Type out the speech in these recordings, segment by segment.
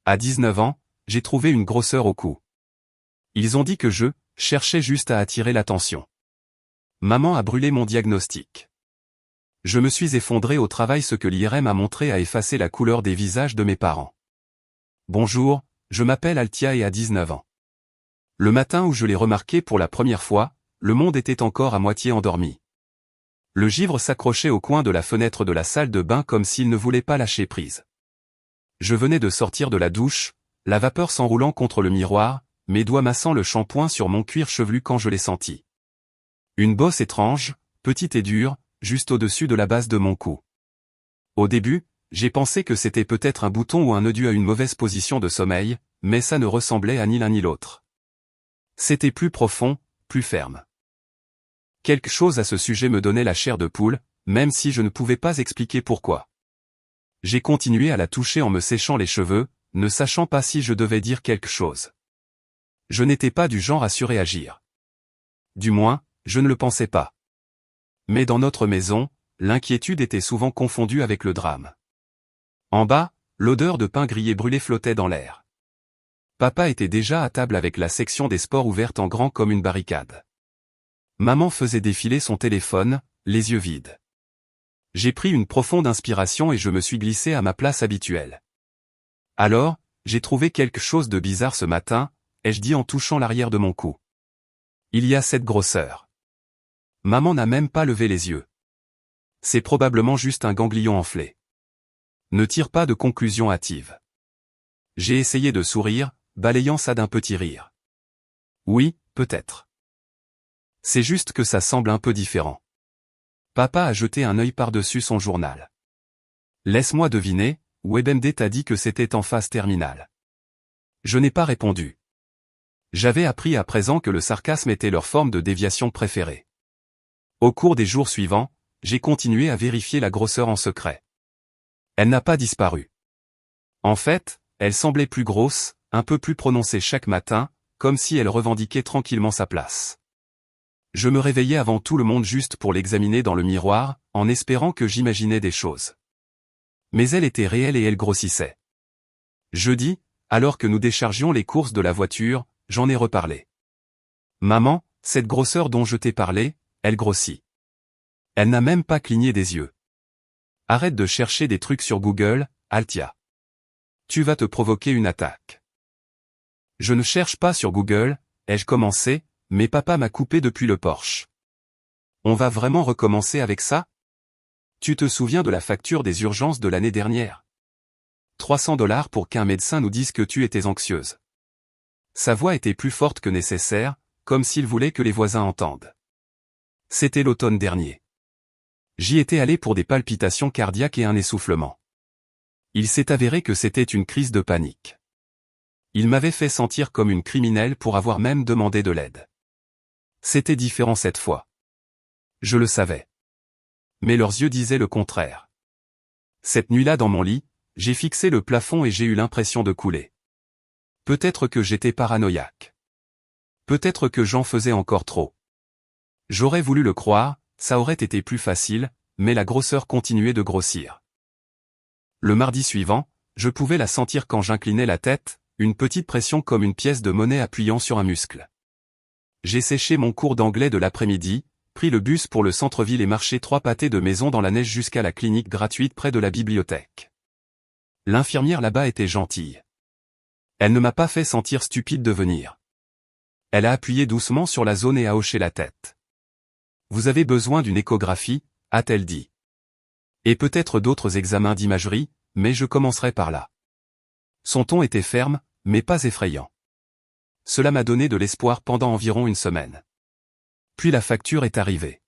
À 19 ans, j'ai trouvé une grosseur au cou. Ils ont dit que je cherchais juste à attirer l'attention. Maman a brûlé mon diagnostic. Je me suis effondré au travail. Ce que l'IRM a montré a effacé la couleur des visages de mes parents. Bonjour, je m'appelle Altia et à 19 ans. Le matin où je l'ai remarqué pour la première fois, le monde était encore à moitié endormi. Le givre s'accrochait au coin de la fenêtre de la salle de bain comme s'il ne voulait pas lâcher prise. Je venais de sortir de la douche, la vapeur s'enroulant contre le miroir, mes doigts massant le shampoing sur mon cuir chevelu quand je l'ai senti. Une bosse étrange, petite et dure, juste au-dessus de la base de mon cou. Au début, j'ai pensé que c'était peut-être un bouton ou un nœud dû à une mauvaise position de sommeil, mais ça ne ressemblait à ni l'un ni l'autre. C'était plus profond, plus ferme. Quelque chose à ce sujet me donnait la chair de poule, même si je ne pouvais pas expliquer pourquoi. J'ai continué à la toucher en me séchant les cheveux, ne sachant pas si je devais dire quelque chose. Je n'étais pas du genre à surréagir. Du moins, je ne le pensais pas. Mais dans notre maison, l'inquiétude était souvent confondue avec le drame. En bas, l'odeur de pain grillé brûlé flottait dans l'air. Papa était déjà à table avec la section des sports ouverte en grand comme une barricade. Maman faisait défiler son téléphone, les yeux vides. J'ai pris une profonde inspiration et je me suis glissé à ma place habituelle. Alors, j'ai trouvé quelque chose de bizarre ce matin, ai-je dit en touchant l'arrière de mon cou. Il y a cette grosseur. Maman n'a même pas levé les yeux. C'est probablement juste un ganglion enflé. Ne tire pas de conclusion hâtive. J'ai essayé de sourire, balayant ça d'un petit rire. Oui, peut-être. C'est juste que ça semble un peu différent. Papa a jeté un œil par-dessus son journal. Laisse-moi deviner, WebMD t'a dit que c'était en phase terminale. Je n'ai pas répondu. J'avais appris à présent que le sarcasme était leur forme de déviation préférée. Au cours des jours suivants, j'ai continué à vérifier la grosseur en secret. Elle n'a pas disparu. En fait, elle semblait plus grosse, un peu plus prononcée chaque matin, comme si elle revendiquait tranquillement sa place. Je me réveillais avant tout le monde juste pour l'examiner dans le miroir, en espérant que j'imaginais des choses. Mais elle était réelle et elle grossissait. Jeudi, alors que nous déchargions les courses de la voiture, j'en ai reparlé. Maman, cette grosseur dont je t'ai parlé, elle grossit. Elle n'a même pas cligné des yeux. Arrête de chercher des trucs sur Google, Altia. Tu vas te provoquer une attaque. Je ne cherche pas sur Google, ai-je commencé, mais papa m'a coupé depuis le Porsche. On va vraiment recommencer avec ça? Tu te souviens de la facture des urgences de l'année dernière? 300 $ pour qu'un médecin nous dise que tu étais anxieuse. Sa voix était plus forte que nécessaire, comme s'il voulait que les voisins entendent. C'était l'automne dernier. J'y étais allé pour des palpitations cardiaques et un essoufflement. Il s'est avéré que c'était une crise de panique. Il m'avait fait sentir comme une criminelle pour avoir même demandé de l'aide. C'était différent cette fois. Je le savais. Mais leurs yeux disaient le contraire. Cette nuit-là dans mon lit, j'ai fixé le plafond et j'ai eu l'impression de couler. Peut-être que j'étais paranoïaque. Peut-être que j'en faisais encore trop. J'aurais voulu le croire, ça aurait été plus facile, mais la grosseur continuait de grossir. Le mardi suivant, je pouvais la sentir quand j'inclinais la tête, une petite pression comme une pièce de monnaie appuyant sur un muscle. J'ai séché mon cours d'anglais de l'après-midi, pris le bus pour le centre-ville et marché 3 pâtés de maison dans la neige jusqu'à la clinique gratuite près de la bibliothèque. L'infirmière là-bas était gentille. Elle ne m'a pas fait sentir stupide de venir. Elle a appuyé doucement sur la zone et a hoché la tête. Vous avez besoin d'une échographie, a-t-elle dit. Et peut-être d'autres examens d'imagerie, mais je commencerai par là. Son ton était ferme, mais pas effrayant. Cela m'a donné de l'espoir pendant environ une semaine. Puis la facture est arrivée.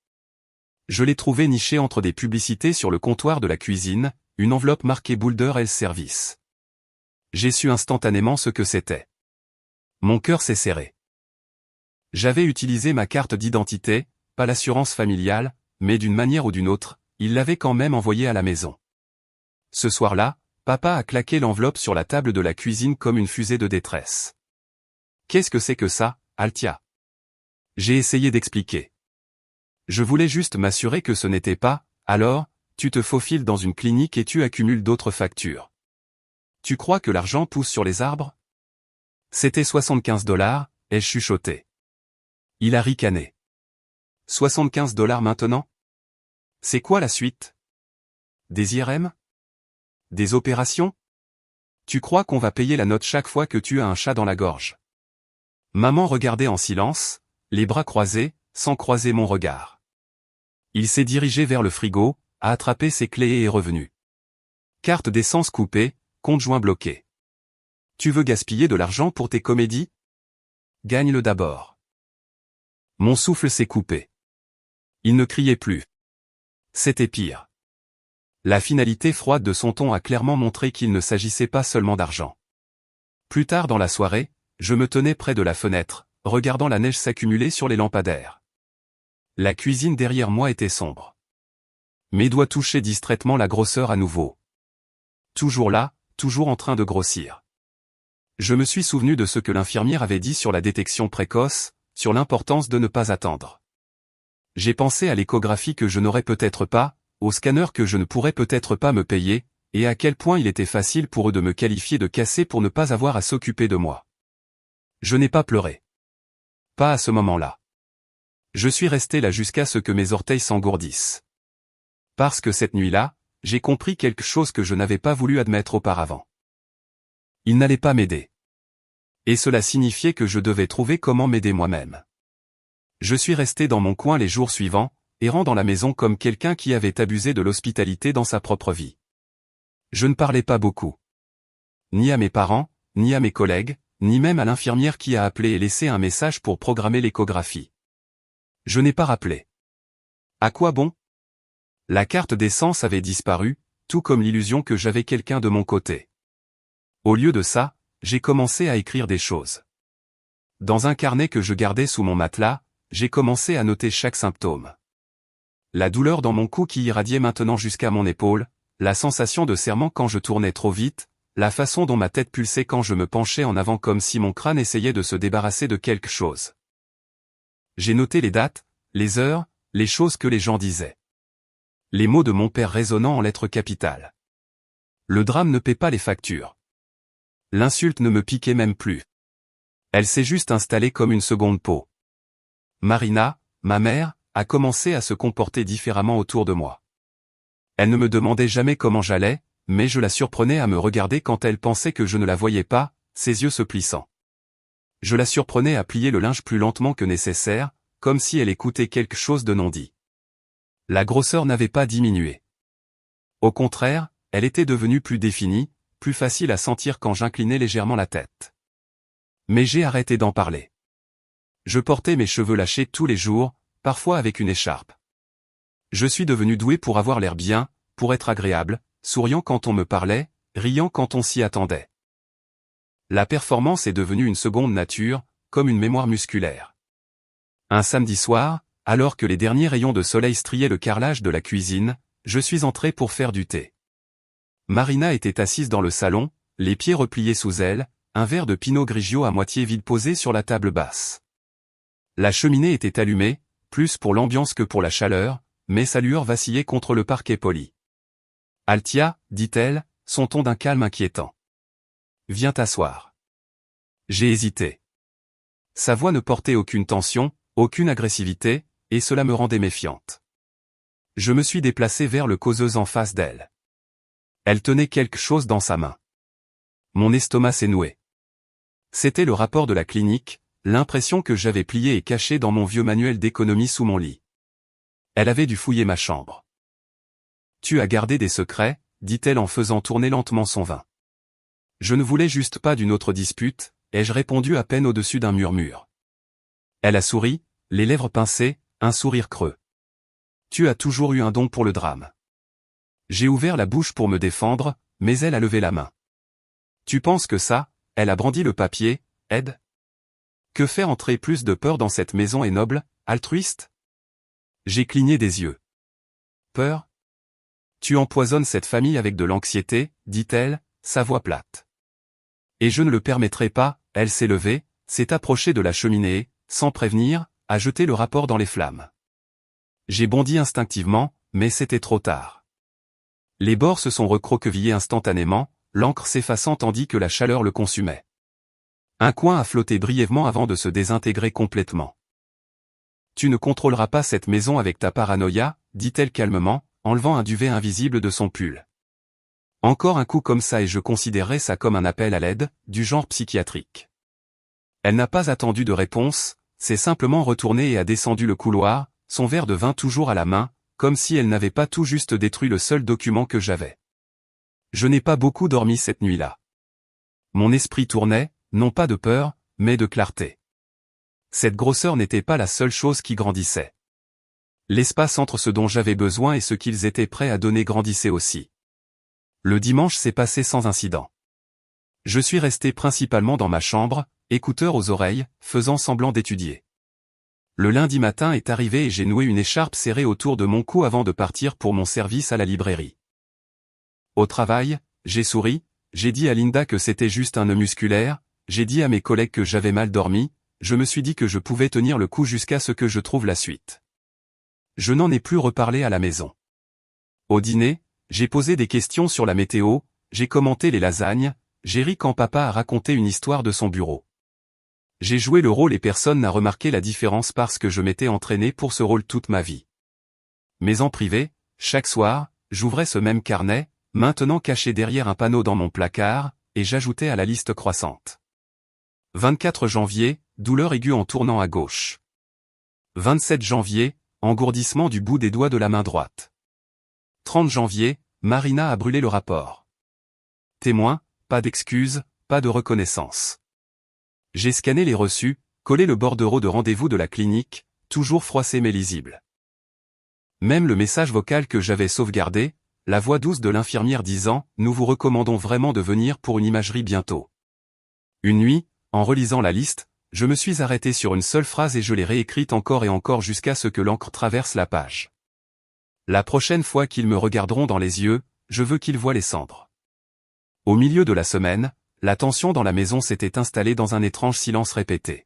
Je l'ai trouvée nichée entre des publicités sur le comptoir de la cuisine, une enveloppe marquée Boulder Health Service. J'ai su instantanément ce que c'était. Mon cœur s'est serré. J'avais utilisé ma carte d'identité, pas l'assurance familiale, mais d'une manière ou d'une autre, il l'avait quand même envoyée à la maison. Ce soir-là, papa a claqué l'enveloppe sur la table de la cuisine comme une fusée de détresse. Qu'est-ce que c'est que ça, Altia? J'ai essayé d'expliquer. Je voulais juste m'assurer que ce n'était pas, alors, tu te faufiles dans une clinique et tu accumules d'autres factures. Tu crois que l'argent pousse sur les arbres? C'était 75 $, ai-je chuchoté. Il a ricané. 75 $ maintenant? C'est quoi la suite? Des IRM? Des opérations? Tu crois qu'on va payer la note chaque fois que tu as un chat dans la gorge? Maman regardait en silence, les bras croisés, sans croiser mon regard. Il s'est dirigé vers le frigo, a attrapé ses clés et est revenu. Carte d'essence coupée, compte joint bloqué. Tu veux gaspiller de l'argent pour tes comédies? Gagne-le d'abord. Mon souffle s'est coupé. Il ne criait plus. C'était pire. La finalité froide de son ton a clairement montré qu'il ne s'agissait pas seulement d'argent. Plus tard dans la soirée, je me tenais près de la fenêtre, regardant la neige s'accumuler sur les lampadaires. La cuisine derrière moi était sombre. Mes doigts touchaient distraitement la grosseur à nouveau. Toujours là, toujours en train de grossir. Je me suis souvenu de ce que l'infirmière avait dit sur la détection précoce, sur l'importance de ne pas attendre. J'ai pensé à l'échographie que je n'aurais peut-être pas, au scanner que je ne pourrais peut-être pas me payer, et à quel point il était facile pour eux de me qualifier de cassé pour ne pas avoir à s'occuper de moi. Je n'ai pas pleuré. Pas à ce moment-là. Je suis resté là jusqu'à ce que mes orteils s'engourdissent. Parce que cette nuit-là, j'ai compris quelque chose que je n'avais pas voulu admettre auparavant. Il n'allait pas m'aider. Et cela signifiait que je devais trouver comment m'aider moi-même. Je suis resté dans mon coin les jours suivants, errant dans la maison comme quelqu'un qui avait abusé de l'hospitalité dans sa propre vie. Je ne parlais pas beaucoup. Ni à mes parents, ni à mes collègues, ni même à l'infirmière qui a appelé et laissé un message pour programmer l'échographie. Je n'ai pas rappelé. À quoi bon? La carte d'essence avait disparu, tout comme l'illusion que j'avais quelqu'un de mon côté. Au lieu de ça, j'ai commencé à écrire des choses. Dans un carnet que je gardais sous mon matelas, j'ai commencé à noter chaque symptôme. La douleur dans mon cou qui irradiait maintenant jusqu'à mon épaule, la sensation de serrement quand je tournais trop vite, la façon dont ma tête pulsait quand je me penchais en avant comme si mon crâne essayait de se débarrasser de quelque chose. J'ai noté les dates, les heures, les choses que les gens disaient. Les mots de mon père résonnant en lettres capitales. Le drame ne paie pas les factures. L'insulte ne me piquait même plus. Elle s'est juste installée comme une seconde peau. Marina, ma mère, a commencé à se comporter différemment autour de moi. Elle ne me demandait jamais comment j'allais, mais je la surprenais à me regarder quand elle pensait que je ne la voyais pas, ses yeux se plissant. Je la surprenais à plier le linge plus lentement que nécessaire, comme si elle écoutait quelque chose de non dit. La grosseur n'avait pas diminué. Au contraire, elle était devenue plus définie, plus facile à sentir quand j'inclinais légèrement la tête. Mais j'ai arrêté d'en parler. Je portais mes cheveux lâchés tous les jours, parfois avec une écharpe. Je suis devenu doué pour avoir l'air bien, pour être agréable, souriant quand on me parlait, riant quand on s'y attendait. La performance est devenue une seconde nature, comme une mémoire musculaire. Un samedi soir, alors que les derniers rayons de soleil striaient le carrelage de la cuisine, je suis entré pour faire du thé. Marina était assise dans le salon, les pieds repliés sous elle, un verre de Pinot Grigio à moitié vide posé sur la table basse. La cheminée était allumée, plus pour l'ambiance que pour la chaleur, mais sa lueur vacillait contre le parquet poli. « Altia », dit-elle, son ton d'un calme inquiétant. « Viens t'asseoir. » J'ai hésité. Sa voix ne portait aucune tension, aucune agressivité, et cela me rendait méfiante. Je me suis déplacé vers le causeuse en face d'elle. Elle tenait quelque chose dans sa main. Mon estomac s'est noué. C'était le rapport de la clinique, l'impression que j'avais plié et caché dans mon vieux manuel d'économie sous mon lit. Elle avait dû fouiller ma chambre. « Tu as gardé des secrets », dit-elle en faisant tourner lentement son vin. Je ne voulais juste pas d'une autre dispute, ai-je répondu à peine au-dessus d'un murmure. Elle a souri, les lèvres pincées, un sourire creux. « Tu as toujours eu un don pour le drame. » J'ai ouvert la bouche pour me défendre, mais elle a levé la main. « Tu penses que ça ?» Elle a brandi le papier, « aide ?» Que faire entrer plus de peur dans cette maison est noble, altruiste? J'ai cligné des yeux. Peur? Tu empoisonnes cette famille avec de l'anxiété, dit-elle, sa voix plate. Et je ne le permettrai pas, elle s'est levée, s'est approchée de la cheminée et, sans prévenir, a jeté le rapport dans les flammes. J'ai bondi instinctivement, mais c'était trop tard. Les bords se sont recroquevillés instantanément, l'encre s'effaçant tandis que la chaleur le consumait. Un coin a flotté brièvement avant de se désintégrer complètement. Tu ne contrôleras pas cette maison avec ta paranoïa, dit-elle calmement, enlevant un duvet invisible de son pull. Encore un coup comme ça et je considérerais ça comme un appel à l'aide, du genre psychiatrique. Elle n'a pas attendu de réponse, s'est simplement retournée et a descendu le couloir, son verre de vin toujours à la main, comme si elle n'avait pas tout juste détruit le seul document que j'avais. Je n'ai pas beaucoup dormi cette nuit-là. Mon esprit tournait, non pas de peur, mais de clarté. Cette grosseur n'était pas la seule chose qui grandissait. L'espace entre ce dont j'avais besoin et ce qu'ils étaient prêts à donner grandissait aussi. Le dimanche s'est passé sans incident. Je suis resté principalement dans ma chambre, écouteurs aux oreilles, faisant semblant d'étudier. Le lundi matin est arrivé et j'ai noué une écharpe serrée autour de mon cou avant de partir pour mon service à la librairie. Au travail, j'ai souri, j'ai dit à Linda que c'était juste un nœud musculaire, j'ai dit à mes collègues que j'avais mal dormi, je me suis dit que je pouvais tenir le coup jusqu'à ce que je trouve la suite. Je n'en ai plus reparlé à la maison. Au dîner, j'ai posé des questions sur la météo, j'ai commenté les lasagnes, j'ai ri quand papa a raconté une histoire de son bureau. J'ai joué le rôle et personne n'a remarqué la différence parce que je m'étais entraîné pour ce rôle toute ma vie. Mais en privé, chaque soir, j'ouvrais ce même carnet, maintenant caché derrière un panneau dans mon placard, et j'ajoutais à la liste croissante. 24 janvier, douleur aiguë en tournant à gauche. 27 janvier, engourdissement du bout des doigts de la main droite. 30 janvier, Marina a brûlé le rapport. Témoin, pas d'excuses, pas de reconnaissance. J'ai scanné les reçus, collé le bordereau de rendez-vous de la clinique, toujours froissé mais lisible. Même le message vocal que j'avais sauvegardé, la voix douce de l'infirmière disant « Nous vous recommandons vraiment de venir pour une imagerie bientôt ». Une nuit, en relisant la liste, je me suis arrêté sur une seule phrase et je l'ai réécrite encore et encore jusqu'à ce que l'encre traverse la page. La prochaine fois qu'ils me regarderont dans les yeux, je veux qu'ils voient les cendres. Au milieu de la semaine, la tension dans la maison s'était installée dans un étrange silence répété.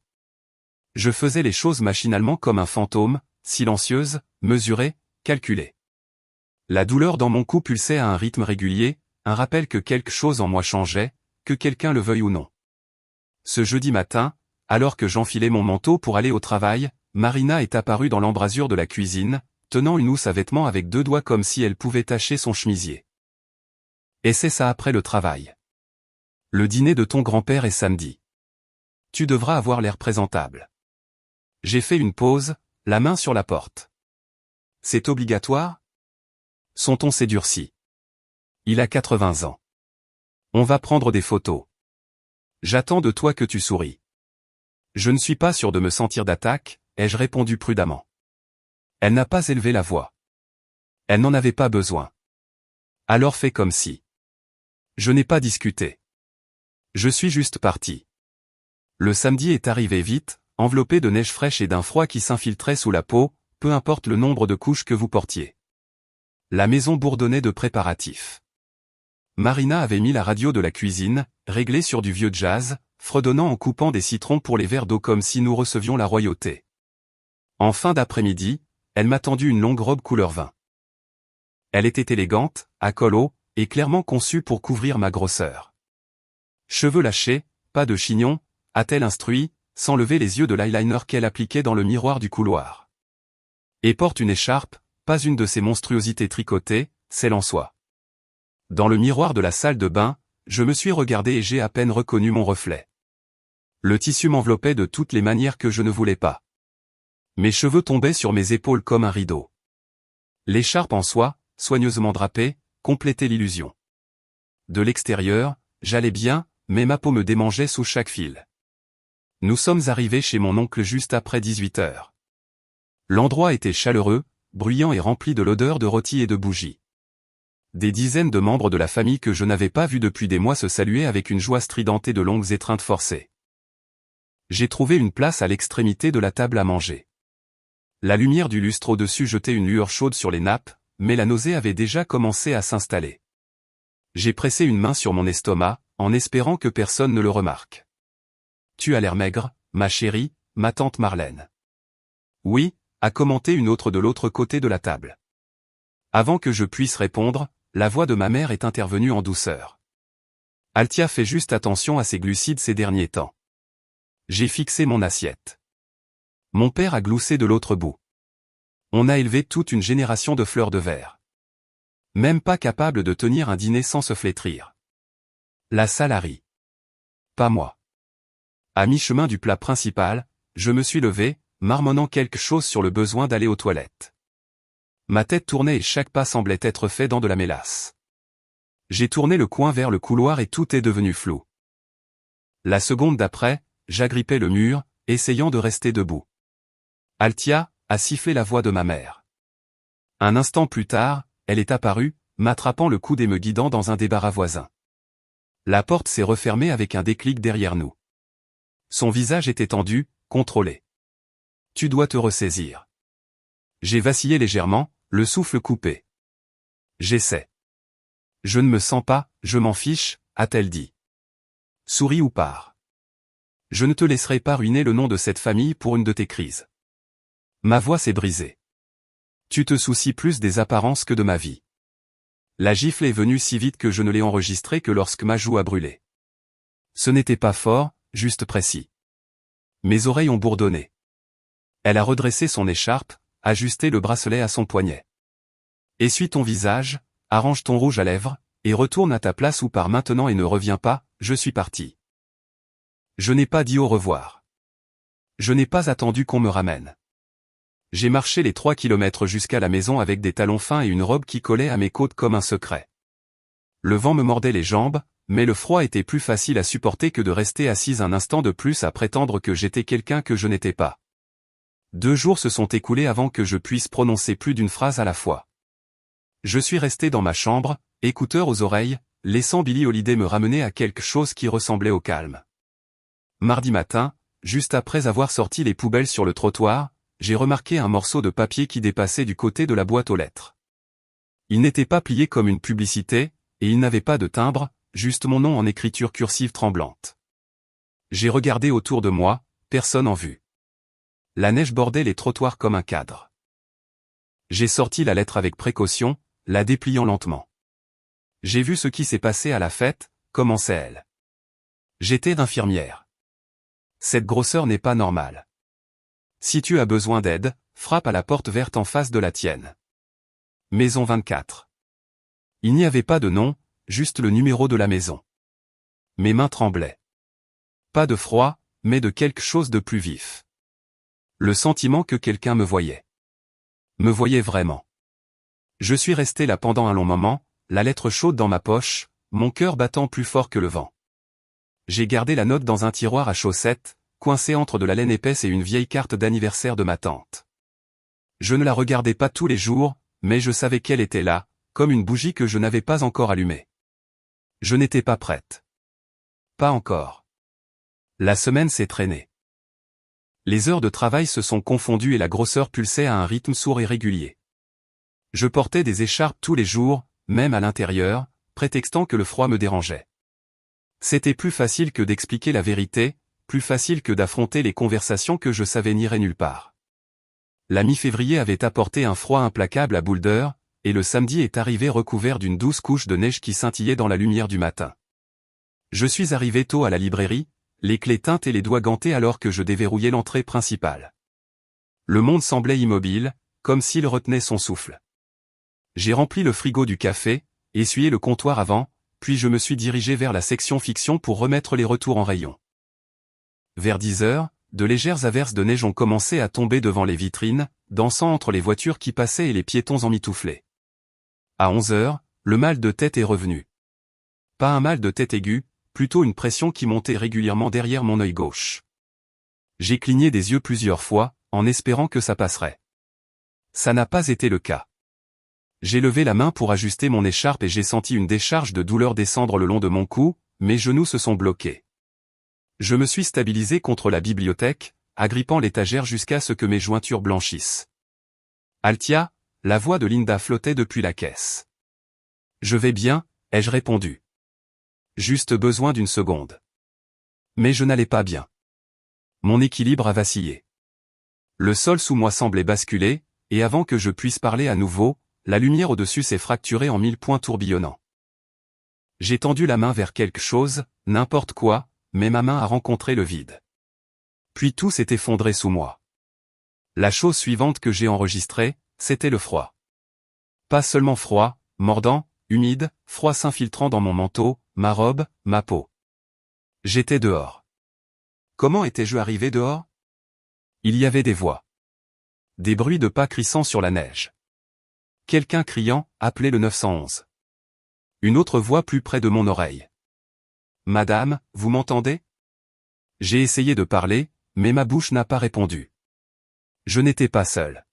Je faisais les choses machinalement comme un fantôme, silencieuse, mesurée, calculée. La douleur dans mon cou pulsait à un rythme régulier, un rappel que quelque chose en moi changeait, que quelqu'un le veuille ou non. Ce jeudi matin, alors que j'enfilais mon manteau pour aller au travail, Marina est apparue dans l'embrasure de la cuisine, tenant une housse à vêtements avec 2 doigts comme si elle pouvait tacher son chemisier. Et c'est ça après le travail. Le dîner de ton grand-père est samedi. Tu devras avoir l'air présentable. J'ai fait une pause, la main sur la porte. C'est obligatoire ? Son ton s'est durci. Il a 80 ans. On va prendre des photos. J'attends de toi que tu souris. Je ne suis pas sûr de me sentir d'attaque, ai-je répondu prudemment. Elle n'a pas élevé la voix. Elle n'en avait pas besoin. Alors fais comme si. Je n'ai pas discuté. Je suis juste parti. Le samedi est arrivé vite, enveloppé de neige fraîche et d'un froid qui s'infiltrait sous la peau, peu importe le nombre de couches que vous portiez. La maison bourdonnait de préparatifs. Marina avait mis la radio de la cuisine, réglée sur du vieux jazz, fredonnant en coupant des citrons pour les verres d'eau comme si nous recevions la royauté. En fin d'après-midi, elle m'a tendu une longue robe couleur vin. Elle était élégante, à col haut, et clairement conçue pour couvrir ma grosseur. Cheveux lâchés, pas de chignon, a-t-elle instruit, sans lever les yeux de l'eyeliner qu'elle appliquait dans le miroir du couloir. Et porte une écharpe, pas une de ces monstruosités tricotées, celle en soie. Dans le miroir de la salle de bain, je me suis regardé et j'ai à peine reconnu mon reflet. Le tissu m'enveloppait de toutes les manières que je ne voulais pas. Mes cheveux tombaient sur mes épaules comme un rideau. L'écharpe en soie, soigneusement drapée, complétait l'illusion. De l'extérieur, j'allais bien, mais ma peau me démangeait sous chaque fil. Nous sommes arrivés chez mon oncle juste après 18 heures. L'endroit était chaleureux, bruyant et rempli de l'odeur de rôti et de bougies. Des dizaines de membres de la famille que je n'avais pas vus depuis des mois se saluaient avec une joie stridente et de longues étreintes forcées. J'ai trouvé une place à l'extrémité de la table à manger. La lumière du lustre au-dessus jetait une lueur chaude sur les nappes, mais la nausée avait déjà commencé à s'installer. J'ai pressé une main sur mon estomac, en espérant que personne ne le remarque. « Tu as l'air maigre, ma chérie, ma tante Marlène. »« Oui », a commenté une autre de l'autre côté de la table. Avant que je puisse répondre, la voix de ma mère est intervenue en douceur. Altia fait juste attention à ses glucides ces derniers temps. J'ai fixé mon assiette. Mon père a gloussé de l'autre bout. On a élevé toute une génération de fleurs de verre. Même pas capable de tenir un dîner sans se flétrir. La salle a ri. Pas moi. À mi-chemin du plat principal, je me suis levé, marmonnant quelque chose sur le besoin d'aller aux toilettes. Ma tête tournait et chaque pas semblait être fait dans de la mélasse. J'ai tourné le coin vers le couloir et tout est devenu flou. La seconde d'après, j'agrippais le mur, essayant de rester debout. Altia, a sifflé la voix de ma mère. Un instant plus tard, elle est apparue, m'attrapant le coude et me guidant dans un débarras voisin. La porte s'est refermée avec un déclic derrière nous. Son visage était tendu, contrôlé. Tu dois te ressaisir. J'ai vacillé légèrement, le souffle coupé. J'essaie. Je ne me sens pas, je m'en fiche, a-t-elle dit. Souris ou pars. Je ne te laisserai pas ruiner le nom de cette famille pour une de tes crises. Ma voix s'est brisée. Tu te soucies plus des apparences que de ma vie. La gifle est venue si vite que je ne l'ai enregistrée que lorsque ma joue a brûlé. Ce n'était pas fort, juste précis. Mes oreilles ont bourdonné. Elle a redressé son écharpe, ajusté le bracelet à son poignet. Essuie ton visage, arrange ton rouge à lèvres, et retourne à ta place ou pars maintenant et ne reviens pas, je suis parti. Je n'ai pas dit au revoir. Je n'ai pas attendu qu'on me ramène. J'ai marché les 3 kilomètres jusqu'à la maison avec des talons fins et une robe qui collait à mes côtes comme un secret. Le vent me mordait les jambes, mais le froid était plus facile à supporter que de rester assise un instant de plus à prétendre que j'étais quelqu'un que je n'étais pas. 2 jours se sont écoulés avant que je puisse prononcer plus d'une phrase à la fois. Je suis resté dans ma chambre, écouteurs aux oreilles, laissant Billie Holiday me ramener à quelque chose qui ressemblait au calme. Mardi matin, juste après avoir sorti les poubelles sur le trottoir, j'ai remarqué un morceau de papier qui dépassait du côté de la boîte aux lettres. Il n'était pas plié comme une publicité, et il n'avait pas de timbre, juste mon nom en écriture cursive tremblante. J'ai regardé autour de moi, personne en vue. La neige bordait les trottoirs comme un cadre. J'ai sorti la lettre avec précaution, la dépliant lentement. J'ai vu ce qui s'est passé à la fête, commençait elle. J'étais d'infirmière. Cette grosseur n'est pas normale. Si tu as besoin d'aide, frappe à la porte verte en face de la tienne. Maison 24. Il n'y avait pas de nom, juste le numéro de la maison. Mes mains tremblaient. Pas de froid, mais de quelque chose de plus vif. Le sentiment que quelqu'un me voyait. Me voyait vraiment. Je suis resté là pendant un long moment, la lettre chaude dans ma poche, mon cœur battant plus fort que le vent. J'ai gardé la note dans un tiroir à chaussettes, coincé entre de la laine épaisse et une vieille carte d'anniversaire de ma tante. Je ne la regardais pas tous les jours, mais je savais qu'elle était là, comme une bougie que je n'avais pas encore allumée. Je n'étais pas prête. Pas encore. La semaine s'est traînée. Les heures de travail se sont confondues et la grosseur pulsait à un rythme sourd et régulier. Je portais des écharpes tous les jours, même à l'intérieur, prétextant que le froid me dérangeait. C'était plus facile que d'expliquer la vérité, plus facile que d'affronter les conversations que je savais n'iraient nulle part. La mi-février avait apporté un froid implacable à Boulder, et le samedi est arrivé recouvert d'une douce couche de neige qui scintillait dans la lumière du matin. Je suis arrivé tôt à la librairie, les clés teintes et les doigts gantés alors que je déverrouillais l'entrée principale. Le monde semblait immobile, comme s'il retenait son souffle. J'ai rempli le frigo du café, essuyé le comptoir avant, puis je me suis dirigé vers la section fiction pour remettre les retours en rayon. Vers 10 heures, de légères averses de neige ont commencé à tomber devant les vitrines, dansant entre les voitures qui passaient et les piétons emmitouflés. À 11 heures, le mal de tête est revenu. Pas un mal de tête aigu, plutôt une pression qui montait régulièrement derrière mon œil gauche. J'ai cligné des yeux plusieurs fois, en espérant que ça passerait. Ça n'a pas été le cas. J'ai levé la main pour ajuster mon écharpe et j'ai senti une décharge de douleur descendre le long de mon cou, mes genoux se sont bloqués. Je me suis stabilisé contre la bibliothèque, agrippant l'étagère jusqu'à ce que mes jointures blanchissent. Altia, la voix de Linda flottait depuis la caisse. Je vais bien, ai-je répondu. Juste besoin d'une seconde. Mais je n'allais pas bien. Mon équilibre a vacillé. Le sol sous moi semblait basculer, et avant que je puisse parler à nouveau, la lumière au-dessus s'est fracturée en 1000 points tourbillonnants. J'ai tendu la main vers quelque chose, n'importe quoi, mais ma main a rencontré le vide. Puis tout s'est effondré sous moi. La chose suivante que j'ai enregistrée, c'était le froid. Pas seulement froid, mordant, humide, froid s'infiltrant dans mon manteau, ma robe, ma peau. J'étais dehors. Comment étais-je arrivé dehors? Il y avait des voix. Des bruits de pas crissant sur la neige. Quelqu'un criant, appelez le 911. Une autre voix plus près de mon oreille. Madame, vous m'entendez? J'ai essayé de parler, mais ma bouche n'a pas répondu. Je n'étais pas seul.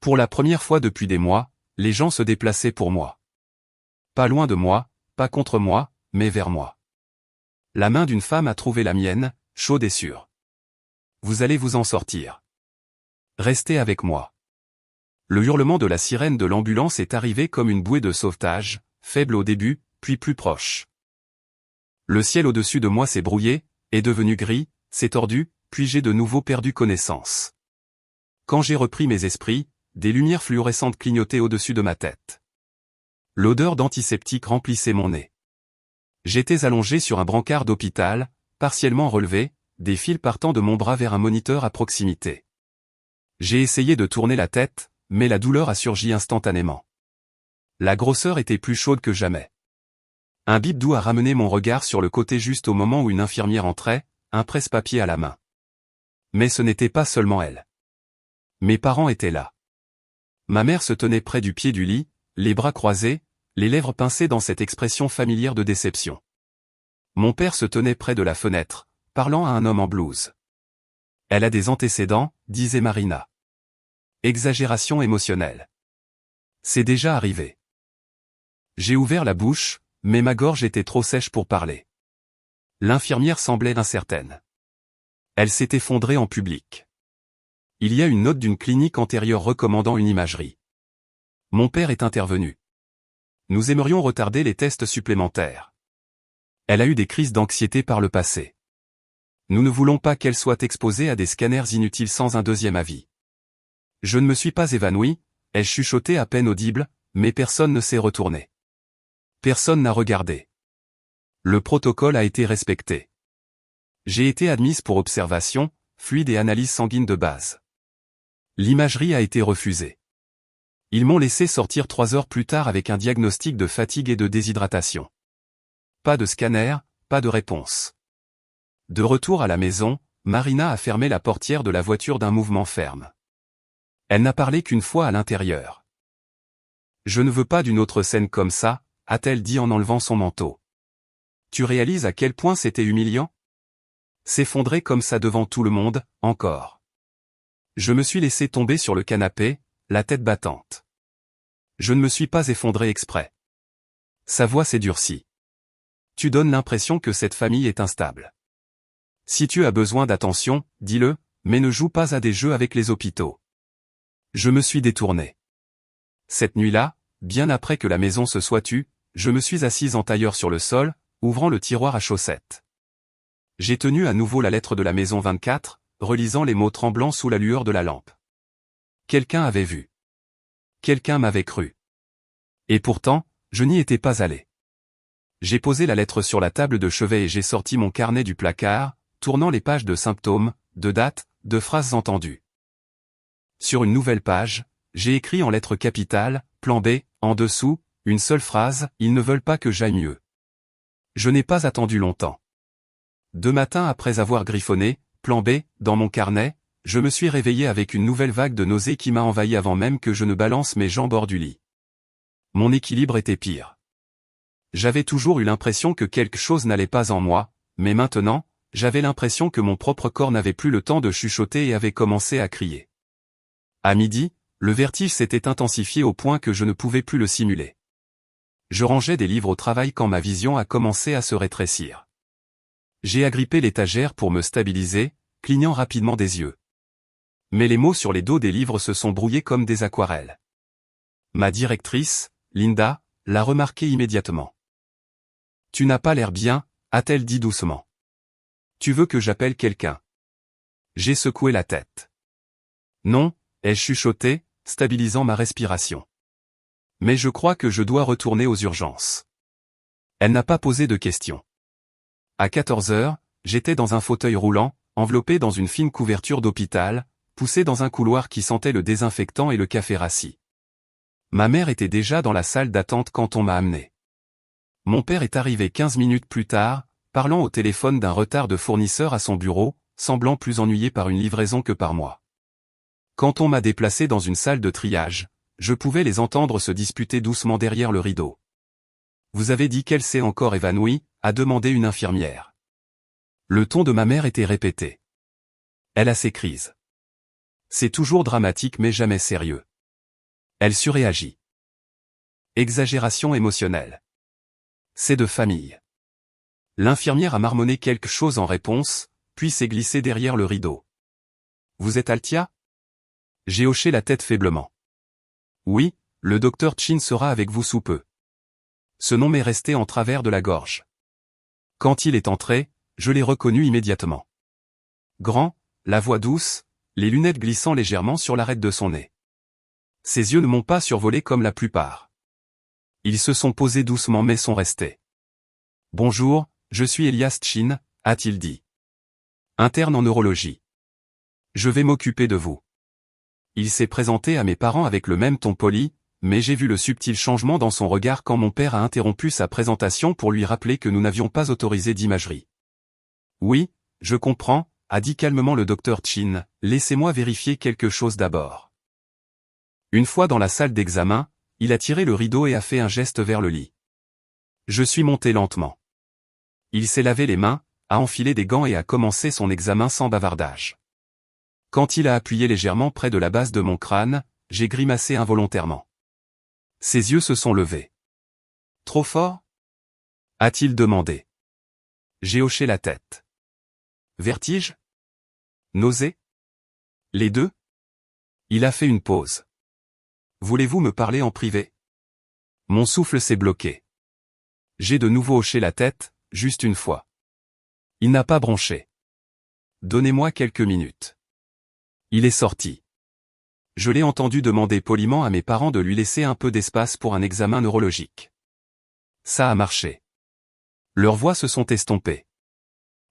Pour la première fois depuis des mois, les gens se déplaçaient pour moi. Pas loin de moi, pas contre moi, mais vers moi. La main d'une femme a trouvé la mienne, chaude et sûre. Vous allez vous en sortir. Restez avec moi. Le hurlement de la sirène de l'ambulance est arrivé comme une bouée de sauvetage, faible au début, puis plus proche. Le ciel au-dessus de moi s'est brouillé, est devenu gris, s'est tordu, puis j'ai de nouveau perdu connaissance. Quand j'ai repris mes esprits, des lumières fluorescentes clignotaient au-dessus de ma tête. L'odeur d'antiseptique remplissait mon nez. J'étais allongé sur un brancard d'hôpital, partiellement relevé, des fils partant de mon bras vers un moniteur à proximité. J'ai essayé de tourner la tête, mais la douleur a surgi instantanément. La grosseur était plus chaude que jamais. Un bip doux a ramené mon regard sur le côté juste au moment où une infirmière entrait, un presse-papier à la main. Mais ce n'était pas seulement elle. Mes parents étaient là. Ma mère se tenait près du pied du lit, les bras croisés, les lèvres pincées dans cette expression familière de déception. Mon père se tenait près de la fenêtre, parlant à un homme en blouse. Elle a des antécédents, disait Marina. Exagération émotionnelle. C'est déjà arrivé. J'ai ouvert la bouche, mais ma gorge était trop sèche pour parler. L'infirmière semblait incertaine. Elle s'est effondrée en public. Il y a une note d'une clinique antérieure recommandant une imagerie. Mon père est intervenu. Nous aimerions retarder les tests supplémentaires. Elle a eu des crises d'anxiété par le passé. Nous ne voulons pas qu'elle soit exposée à des scanners inutiles sans un deuxième avis. Je ne me suis pas évanoui, ai chuchoté à peine audible, mais personne ne s'est retourné. Personne n'a regardé. Le protocole a été respecté. J'ai été admise pour observation, fluide et analyse sanguine de base. L'imagerie a été refusée. Ils m'ont laissé sortir 3 heures plus tard avec un diagnostic de fatigue et de déshydratation. Pas de scanner, pas de réponse. De retour à la maison, Marina a fermé la portière de la voiture d'un mouvement ferme. Elle n'a parlé qu'une fois à l'intérieur. Je ne veux pas d'une autre scène comme ça, a-t-elle dit en enlevant son manteau. Tu réalises à quel point c'était humiliant? S'effondrer comme ça devant tout le monde, encore. Je me suis laissé tomber sur le canapé, la tête battante. Je ne me suis pas effondré exprès. Sa voix s'est durcie. Tu donnes l'impression que cette famille est instable. Si tu as besoin d'attention, dis-le, mais ne joue pas à des jeux avec les hôpitaux. Je me suis détourné. Cette nuit-là, bien après que la maison se soit tue, je me suis assise en tailleur sur le sol, ouvrant le tiroir à chaussettes. J'ai tenu à nouveau la lettre de la maison 24, relisant les mots tremblants sous la lueur de la lampe. Quelqu'un avait vu. Quelqu'un m'avait cru. Et pourtant, je n'y étais pas allé. J'ai posé la lettre sur la table de chevet et j'ai sorti mon carnet du placard, tournant les pages de symptômes, de dates, de phrases entendues. Sur une nouvelle page, j'ai écrit en lettres capitales, plan B, en dessous, une seule phrase, ils ne veulent pas que j'aille mieux. Je n'ai pas attendu longtemps. 2 matins après avoir griffonné, plan B, dans mon carnet, je me suis réveillé avec une nouvelle vague de nausées qui m'a envahi avant même que je ne balance mes jambes hors du lit. Mon équilibre était pire. J'avais toujours eu l'impression que quelque chose n'allait pas en moi, mais maintenant, j'avais l'impression que mon propre corps n'avait plus le temps de chuchoter et avait commencé à crier. À midi, le vertige s'était intensifié au point que je ne pouvais plus le simuler. Je rangeais des livres au travail quand ma vision a commencé à se rétrécir. J'ai agrippé l'étagère pour me stabiliser, clignant rapidement des yeux. Mais les mots sur les dos des livres se sont brouillés comme des aquarelles. Ma directrice, Linda, l'a remarqué immédiatement. « Tu n'as pas l'air bien », a-t-elle dit doucement. « Tu veux que j'appelle quelqu'un ?» J'ai secoué la tête. « Non », ai-je chuchoté, stabilisant ma respiration. « Mais je crois que je dois retourner aux urgences. » Elle n'a pas posé de questions. À 14 heures, j'étais dans un fauteuil roulant, enveloppé dans une fine couverture d'hôpital, poussé dans un couloir qui sentait le désinfectant et le café rassis. Ma mère était déjà dans la salle d'attente quand on m'a amené. Mon père est arrivé 15 minutes plus tard, parlant au téléphone d'un retard de fournisseur à son bureau, semblant plus ennuyé par une livraison que par moi. Quand on m'a déplacé dans une salle de triage, je pouvais les entendre se disputer doucement derrière le rideau. « Vous avez dit qu'elle s'est encore évanouie ?» a demandé une infirmière. Le ton de ma mère était répété. Elle a ses crises. C'est toujours dramatique mais jamais sérieux. Elle surréagit. Exagération émotionnelle. C'est de famille. L'infirmière a marmonné quelque chose en réponse, puis s'est glissée derrière le rideau. « Vous êtes Althia ?» J'ai hoché la tête faiblement. « Oui, le docteur Chin sera avec vous sous peu. » Ce nom m'est resté en travers de la gorge. Quand il est entré, je l'ai reconnu immédiatement. Grand, la voix douce, les lunettes glissant légèrement sur l'arête de son nez. Ses yeux ne m'ont pas survolé comme la plupart. Ils se sont posés doucement mais sont restés. « Bonjour, je suis Elias Chin », a-t-il dit. Interne en neurologie. Je vais m'occuper de vous. Il s'est présenté à mes parents avec le même ton poli, mais j'ai vu le subtil changement dans son regard quand mon père a interrompu sa présentation pour lui rappeler que nous n'avions pas autorisé d'imagerie. « Oui, je comprends », a dit calmement le docteur Chin, « laissez-moi vérifier quelque chose d'abord. » Une fois dans la salle d'examen, il a tiré le rideau et a fait un geste vers le lit. Je suis monté lentement. Il s'est lavé les mains, a enfilé des gants et a commencé son examen sans bavardage. Quand il a appuyé légèrement près de la base de mon crâne, j'ai grimacé involontairement. Ses yeux se sont levés. « Trop fort ?» a-t-il demandé. J'ai hoché la tête. Vertige ? Nausée ? Les deux ? Il a fait une pause. Voulez-vous me parler en privé ? Mon souffle s'est bloqué. J'ai de nouveau hoché la tête, juste une fois. Il n'a pas bronché. Donnez-moi quelques minutes. Il est sorti. Je l'ai entendu demander poliment à mes parents de lui laisser un peu d'espace pour un examen neurologique. Ça a marché. Leurs voix se sont estompées.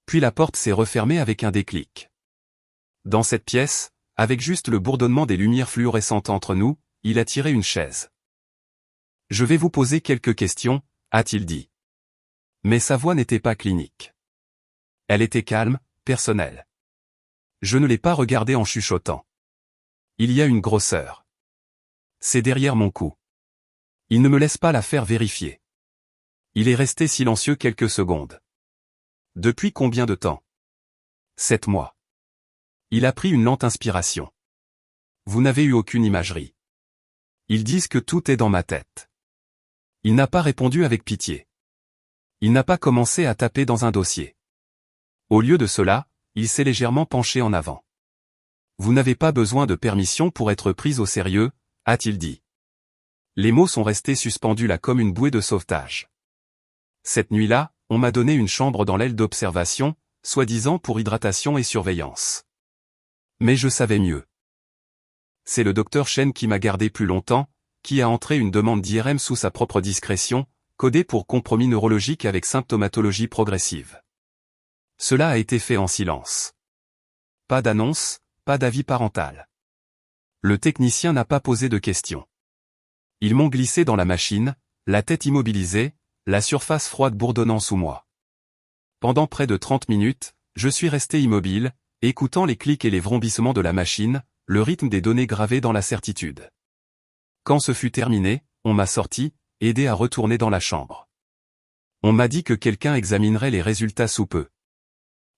Puis la porte s'est refermée avec un déclic. Dans cette pièce, avec juste le bourdonnement des lumières fluorescentes entre nous, il a tiré une chaise. « Je vais vous poser quelques questions », a-t-il dit. Mais sa voix n'était pas clinique. Elle était calme, personnelle. Je ne l'ai pas regardé en chuchotant. Il y a une grosseur. C'est derrière mon cou. Il ne me laisse pas la faire vérifier. Il est resté silencieux quelques secondes. Depuis combien de temps ? 7 mois. Il a pris une lente inspiration. Vous n'avez eu aucune imagerie. Ils disent que tout est dans ma tête. Il n'a pas répondu avec pitié. Il n'a pas commencé à taper dans un dossier. Au lieu de cela, il s'est légèrement penché en avant. Vous n'avez pas besoin de permission pour être prise au sérieux, a-t-il dit. Les mots sont restés suspendus là comme une bouée de sauvetage. Cette nuit-là, on m'a donné une chambre dans l'aile d'observation, soi-disant pour hydratation et surveillance. Mais je savais mieux. C'est le docteur Chen qui m'a gardé plus longtemps, qui a entré une demande d'IRM sous sa propre discrétion, codée pour compromis neurologique avec symptomatologie progressive. Cela a été fait en silence. Pas d'annonce, pas d'avis parental. Le technicien n'a pas posé de questions. Ils m'ont glissé dans la machine, la tête immobilisée, la surface froide bourdonnant sous moi. Pendant près de 30 minutes, je suis resté immobile, écoutant les clics et les vrombissements de la machine, le rythme des données gravées dans la certitude. Quand ce fut terminé, on m'a sorti, aidé à retourner dans la chambre. On m'a dit que quelqu'un examinerait les résultats sous peu.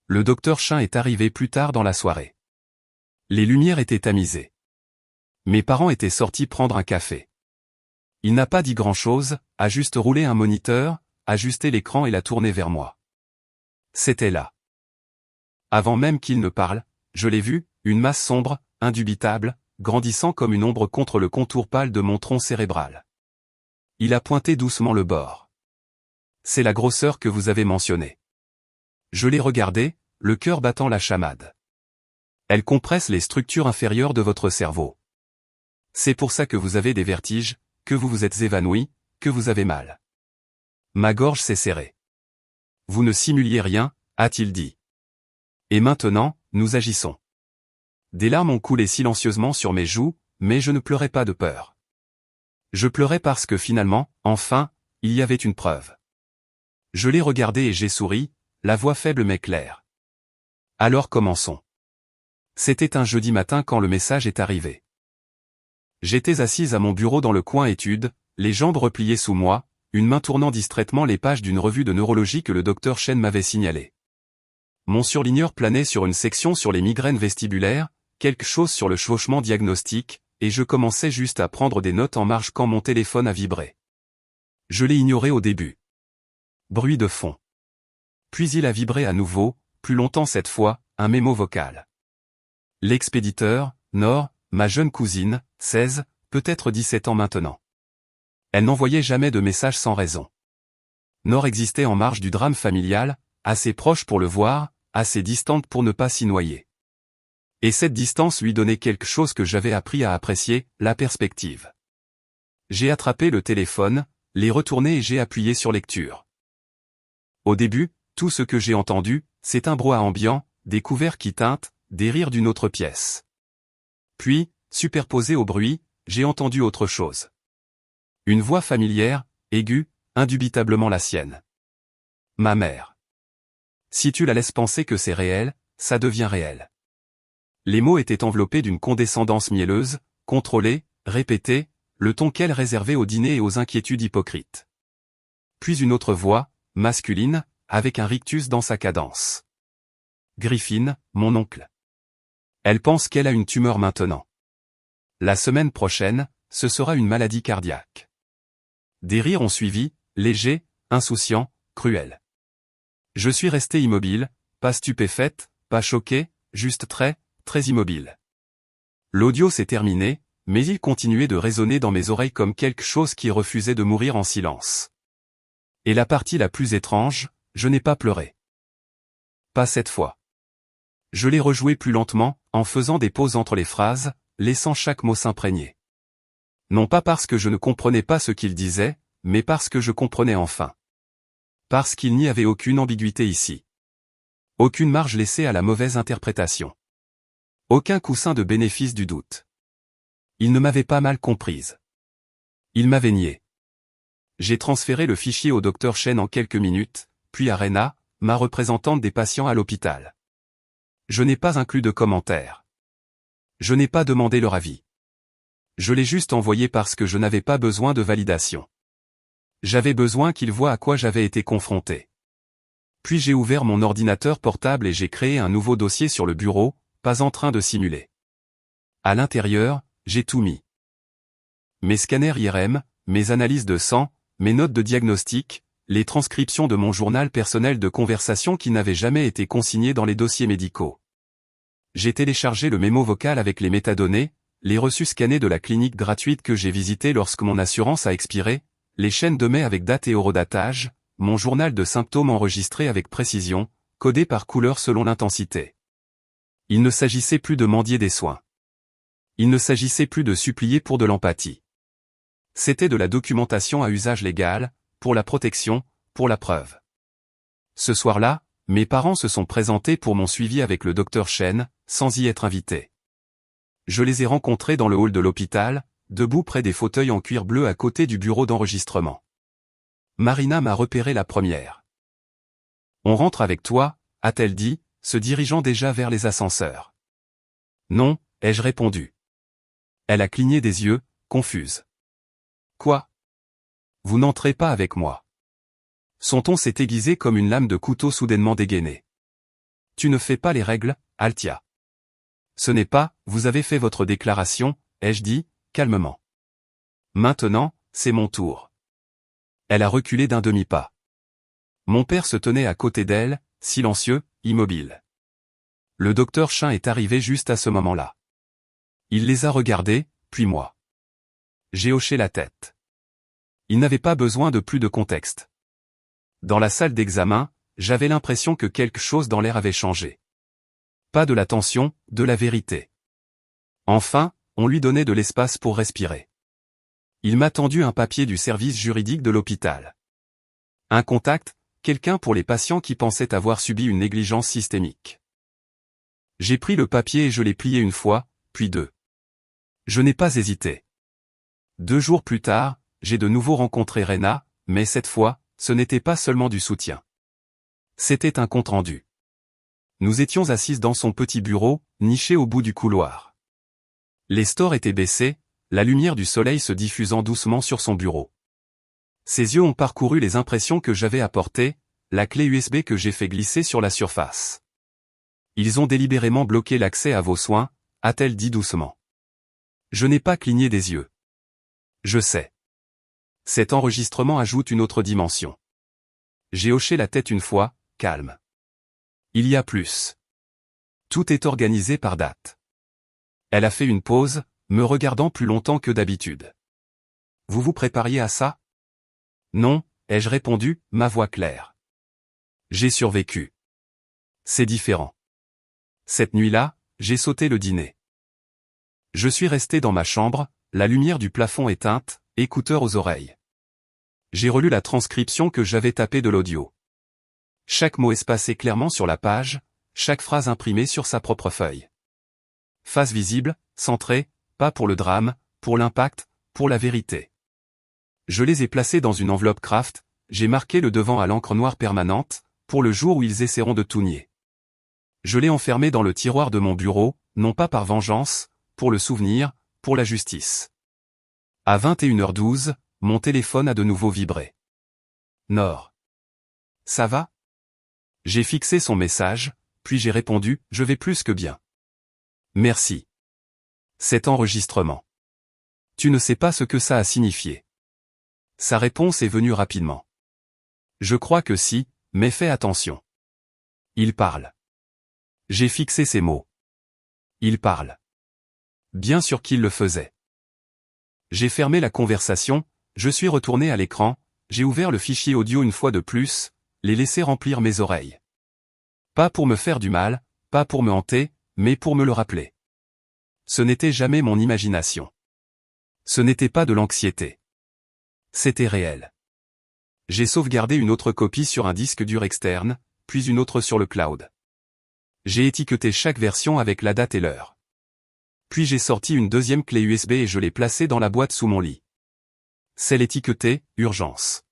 Le docteur Chin est arrivé plus tard dans la soirée. Les lumières étaient tamisées. Mes parents étaient sortis prendre un café. Il n'a pas dit grand-chose, a juste roulé un moniteur, ajusté l'écran et l'a tourné vers moi. C'était là. Avant même qu'il ne parle, je l'ai vu, une masse sombre, indubitable, grandissant comme une ombre contre le contour pâle de mon tronc cérébral. Il a pointé doucement le bord. C'est la grosseur que vous avez mentionnée. Je l'ai regardée, le cœur battant la chamade. Elle compresse les structures inférieures de votre cerveau. C'est pour ça que vous avez des vertiges, que vous vous êtes évanoui, que vous avez mal. Ma gorge s'est serrée. Vous ne simuliez rien, a-t-il dit. Et maintenant, nous agissons. Des larmes ont coulé silencieusement sur mes joues, mais je ne pleurais pas de peur. Je pleurais parce que finalement, enfin, il y avait une preuve. Je l'ai regardé et j'ai souri, la voix faible mais claire. Alors commençons. C'était un jeudi matin quand le message est arrivé. J'étais assise à mon bureau dans le coin études, les jambes repliées sous moi, une main tournant distraitement les pages d'une revue de neurologie que le docteur Chen m'avait signalée. Mon surligneur planait sur une section sur les migraines vestibulaires, quelque chose sur le chevauchement diagnostique, et je commençais juste à prendre des notes en marge quand mon téléphone a vibré. Je l'ai ignoré au début. Bruit de fond. Puis il a vibré à nouveau, plus longtemps cette fois, un mémo vocal. L'expéditeur, Nor, ma jeune cousine, 16, peut-être 17 ans maintenant. Elle n'envoyait jamais de messages sans raison. Nor existait en marge du drame familial, assez proche pour le voir, assez distante pour ne pas s'y noyer. Et cette distance lui donnait quelque chose que j'avais appris à apprécier, la perspective. J'ai attrapé le téléphone, l'ai retourné et j'ai appuyé sur lecture. Au début, tout ce que j'ai entendu, c'est un brouhaha ambiant, des couverts qui tintent, des rires d'une autre pièce. Puis, superposé au bruit, j'ai entendu autre chose. Une voix familière, aiguë, indubitablement la sienne. Ma mère. Si tu la laisses penser que c'est réel, ça devient réel. Les mots étaient enveloppés d'une condescendance mielleuse, contrôlée, répétée, le ton qu'elle réservait au dîner et aux inquiétudes hypocrites. Puis une autre voix, masculine, avec un rictus dans sa cadence. Griffin, mon oncle. Elle pense qu'elle a une tumeur maintenant. La semaine prochaine, ce sera une maladie cardiaque. Des rires ont suivi, légers, insouciants, cruels. Je suis resté immobile, pas stupéfaite, pas choqué, juste très immobile. L'audio s'est terminé, mais il continuait de résonner dans mes oreilles comme quelque chose qui refusait de mourir en silence. Et la partie la plus étrange, je n'ai pas pleuré. Pas cette fois. Je l'ai rejoué plus lentement, en faisant des pauses entre les phrases, laissant chaque mot s'imprégner. Non pas parce que je ne comprenais pas ce qu'il disait, mais parce que je comprenais enfin. Parce qu'il n'y avait aucune ambiguïté ici. Aucune marge laissée à la mauvaise interprétation. Aucun coussin de bénéfice du doute. Il ne m'avait pas mal comprise. Il m'avait nié. J'ai transféré le fichier au docteur Chen en quelques minutes, puis à Rena, ma représentante des patients à l'hôpital. Je n'ai pas inclus de commentaires. Je n'ai pas demandé leur avis. Je l'ai juste envoyé parce que je n'avais pas besoin de validation. J'avais besoin qu'ils voient à quoi j'avais été confronté. Puis j'ai ouvert mon ordinateur portable et j'ai créé un nouveau dossier sur le bureau, pas en train de simuler. À l'intérieur, j'ai tout mis. Mes scanners IRM, mes analyses de sang, mes notes de diagnostic, les transcriptions de mon journal personnel de conversation qui n'avaient jamais été consignées dans les dossiers médicaux. J'ai téléchargé le mémo vocal avec les métadonnées, les reçus scannés de la clinique gratuite que j'ai visitée lorsque mon assurance a expiré, les chaînes de mai avec date et horodatage, mon journal de symptômes enregistré avec précision, codé par couleur selon l'intensité. Il ne s'agissait plus de mendier des soins. Il ne s'agissait plus de supplier pour de l'empathie. C'était de la documentation à usage légal, pour la protection, pour la preuve. Ce soir-là, mes parents se sont présentés pour mon suivi avec le docteur Chen, sans y être invités. Je les ai rencontrés dans le hall de l'hôpital, debout près des fauteuils en cuir bleu à côté du bureau d'enregistrement. Marina m'a repéré la première. « On rentre avec toi » a-t-elle dit, se dirigeant déjà vers les ascenseurs. « Non » ai-je répondu. Elle a cligné des yeux, confuse. « Quoi ? Vous n'entrez pas avec moi. » Son ton s'est aiguisé comme une lame de couteau soudainement dégainée. « Tu ne fais pas les règles, Altia. » Ce n'est pas, vous avez fait votre déclaration, ai-je dit, calmement. Maintenant, c'est mon tour. Elle a reculé d'un demi-pas. Mon père se tenait à côté d'elle, silencieux, immobile. Le docteur Chen est arrivé juste à ce moment-là. Il les a regardés, puis moi. J'ai hoché la tête. Il n'avait pas besoin de plus de contexte. Dans la salle d'examen, j'avais l'impression que quelque chose dans l'air avait changé. Pas de la tension, de la vérité. Enfin, on lui donnait de l'espace pour respirer. Il m'a tendu un papier du service juridique de l'hôpital. Un contact, quelqu'un pour les patients qui pensaient avoir subi une négligence systémique. J'ai pris le papier et je l'ai plié une fois, puis deux. Je n'ai pas hésité. 2 jours plus tard, j'ai de nouveau rencontré Rena, mais cette fois, ce n'était pas seulement du soutien. C'était un compte-rendu. Nous étions assises dans son petit bureau, niché au bout du couloir. Les stores étaient baissés, la lumière du soleil se diffusant doucement sur son bureau. Ses yeux ont parcouru les impressions que j'avais apportées, la clé USB que j'ai fait glisser sur la surface. Ils ont délibérément bloqué l'accès à vos soins, a-t-elle dit doucement. Je n'ai pas cligné des yeux. Je sais. Cet enregistrement ajoute une autre dimension. J'ai hoché la tête une fois, calme. Il y a plus. Tout est organisé par date. Elle a fait une pause, me regardant plus longtemps que d'habitude. Vous vous prépariez à ça? Non, ai-je répondu, ma voix claire. J'ai survécu. C'est différent. Cette nuit-là, j'ai sauté le dîner. Je suis resté dans ma chambre, la lumière du plafond éteinte, écouteurs aux oreilles. J'ai relu la transcription que j'avais tapée de l'audio. Chaque mot espacé clairement sur la page, chaque phrase imprimée sur sa propre feuille. Face visible, centrée, pas pour le drame, pour l'impact, pour la vérité. Je les ai placés dans une enveloppe craft, j'ai marqué le devant à l'encre noire permanente, pour le jour où ils essaieront de tout nier. Je l'ai enfermé dans le tiroir de mon bureau, non pas par vengeance, pour le souvenir, pour la justice. À 21h12, mon téléphone a de nouveau vibré. Nord. Ça va? J'ai fixé son message, puis j'ai répondu, je vais plus que bien. Merci. Cet enregistrement. Tu ne sais pas ce que ça a signifié. Sa réponse est venue rapidement. Je crois que si, mais fais attention. Il parle. J'ai fixé ces mots. Il parle. Bien sûr qu'il le faisait. J'ai fermé la conversation, je suis retourné à l'écran, j'ai ouvert le fichier audio une fois de plus, les laisser remplir mes oreilles. Pas pour me faire du mal, pas pour me hanter, mais pour me le rappeler. Ce n'était jamais mon imagination. Ce n'était pas de l'anxiété. C'était réel. J'ai sauvegardé une autre copie sur un disque dur externe, puis une autre sur le cloud. J'ai étiqueté chaque version avec la date et l'heure. Puis j'ai sorti une deuxième clé USB et je l'ai placée dans la boîte sous mon lit. Celle étiquetée « Urgence ».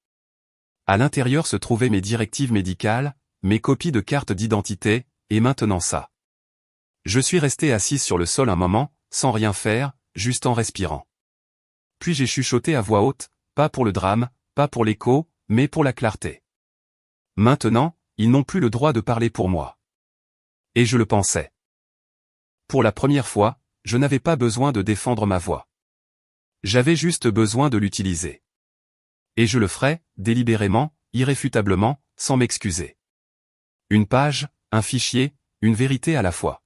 À l'intérieur se trouvaient mes directives médicales, mes copies de cartes d'identité, et maintenant ça. Je suis resté assise sur le sol un moment, sans rien faire, juste en respirant. Puis j'ai chuchoté à voix haute, pas pour le drame, pas pour l'écho, mais pour la clarté. Maintenant, ils n'ont plus le droit de parler pour moi. Et je le pensais. Pour la première fois, je n'avais pas besoin de défendre ma voix. J'avais juste besoin de l'utiliser. Et je le ferai, délibérément, irréfutablement, sans m'excuser. Une page, un fichier, une vérité à la fois.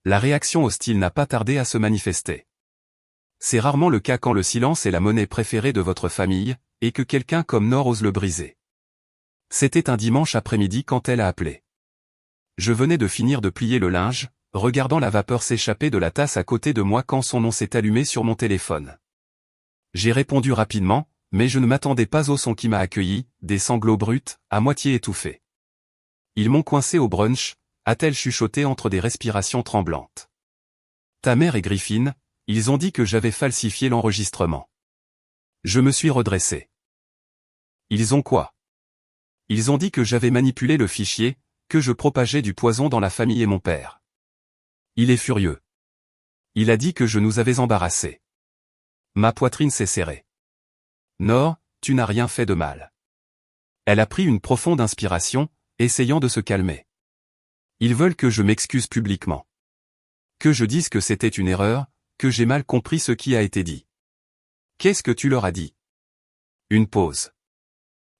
La réaction hostile n'a pas tardé à se manifester. C'est rarement le cas quand le silence est la monnaie préférée de votre famille, et que quelqu'un comme Nord ose le briser. C'était un dimanche après-midi quand elle a appelé. Je venais de finir de plier le linge, regardant la vapeur s'échapper de la tasse à côté de moi quand son nom s'est allumé sur mon téléphone. J'ai répondu rapidement, mais je ne m'attendais pas au son qui m'a accueilli, des sanglots bruts, à moitié étouffés. Ils m'ont coincé au brunch, a-t-elle chuchoté entre des respirations tremblantes. Ta mère et Griffin, ils ont dit que j'avais falsifié l'enregistrement. Je me suis redressé. Ils ont quoi? Ils ont dit que j'avais manipulé le fichier, que je propageais du poison dans la famille et mon père. Il est furieux. Il a dit que je nous avais embarrassés. Ma poitrine s'est serrée. Nord, tu n'as rien fait de mal. Elle a pris une profonde inspiration, essayant de se calmer. Ils veulent que je m'excuse publiquement. Que je dise que c'était une erreur, que j'ai mal compris ce qui a été dit. Qu'est-ce que tu leur as dit? Une pause.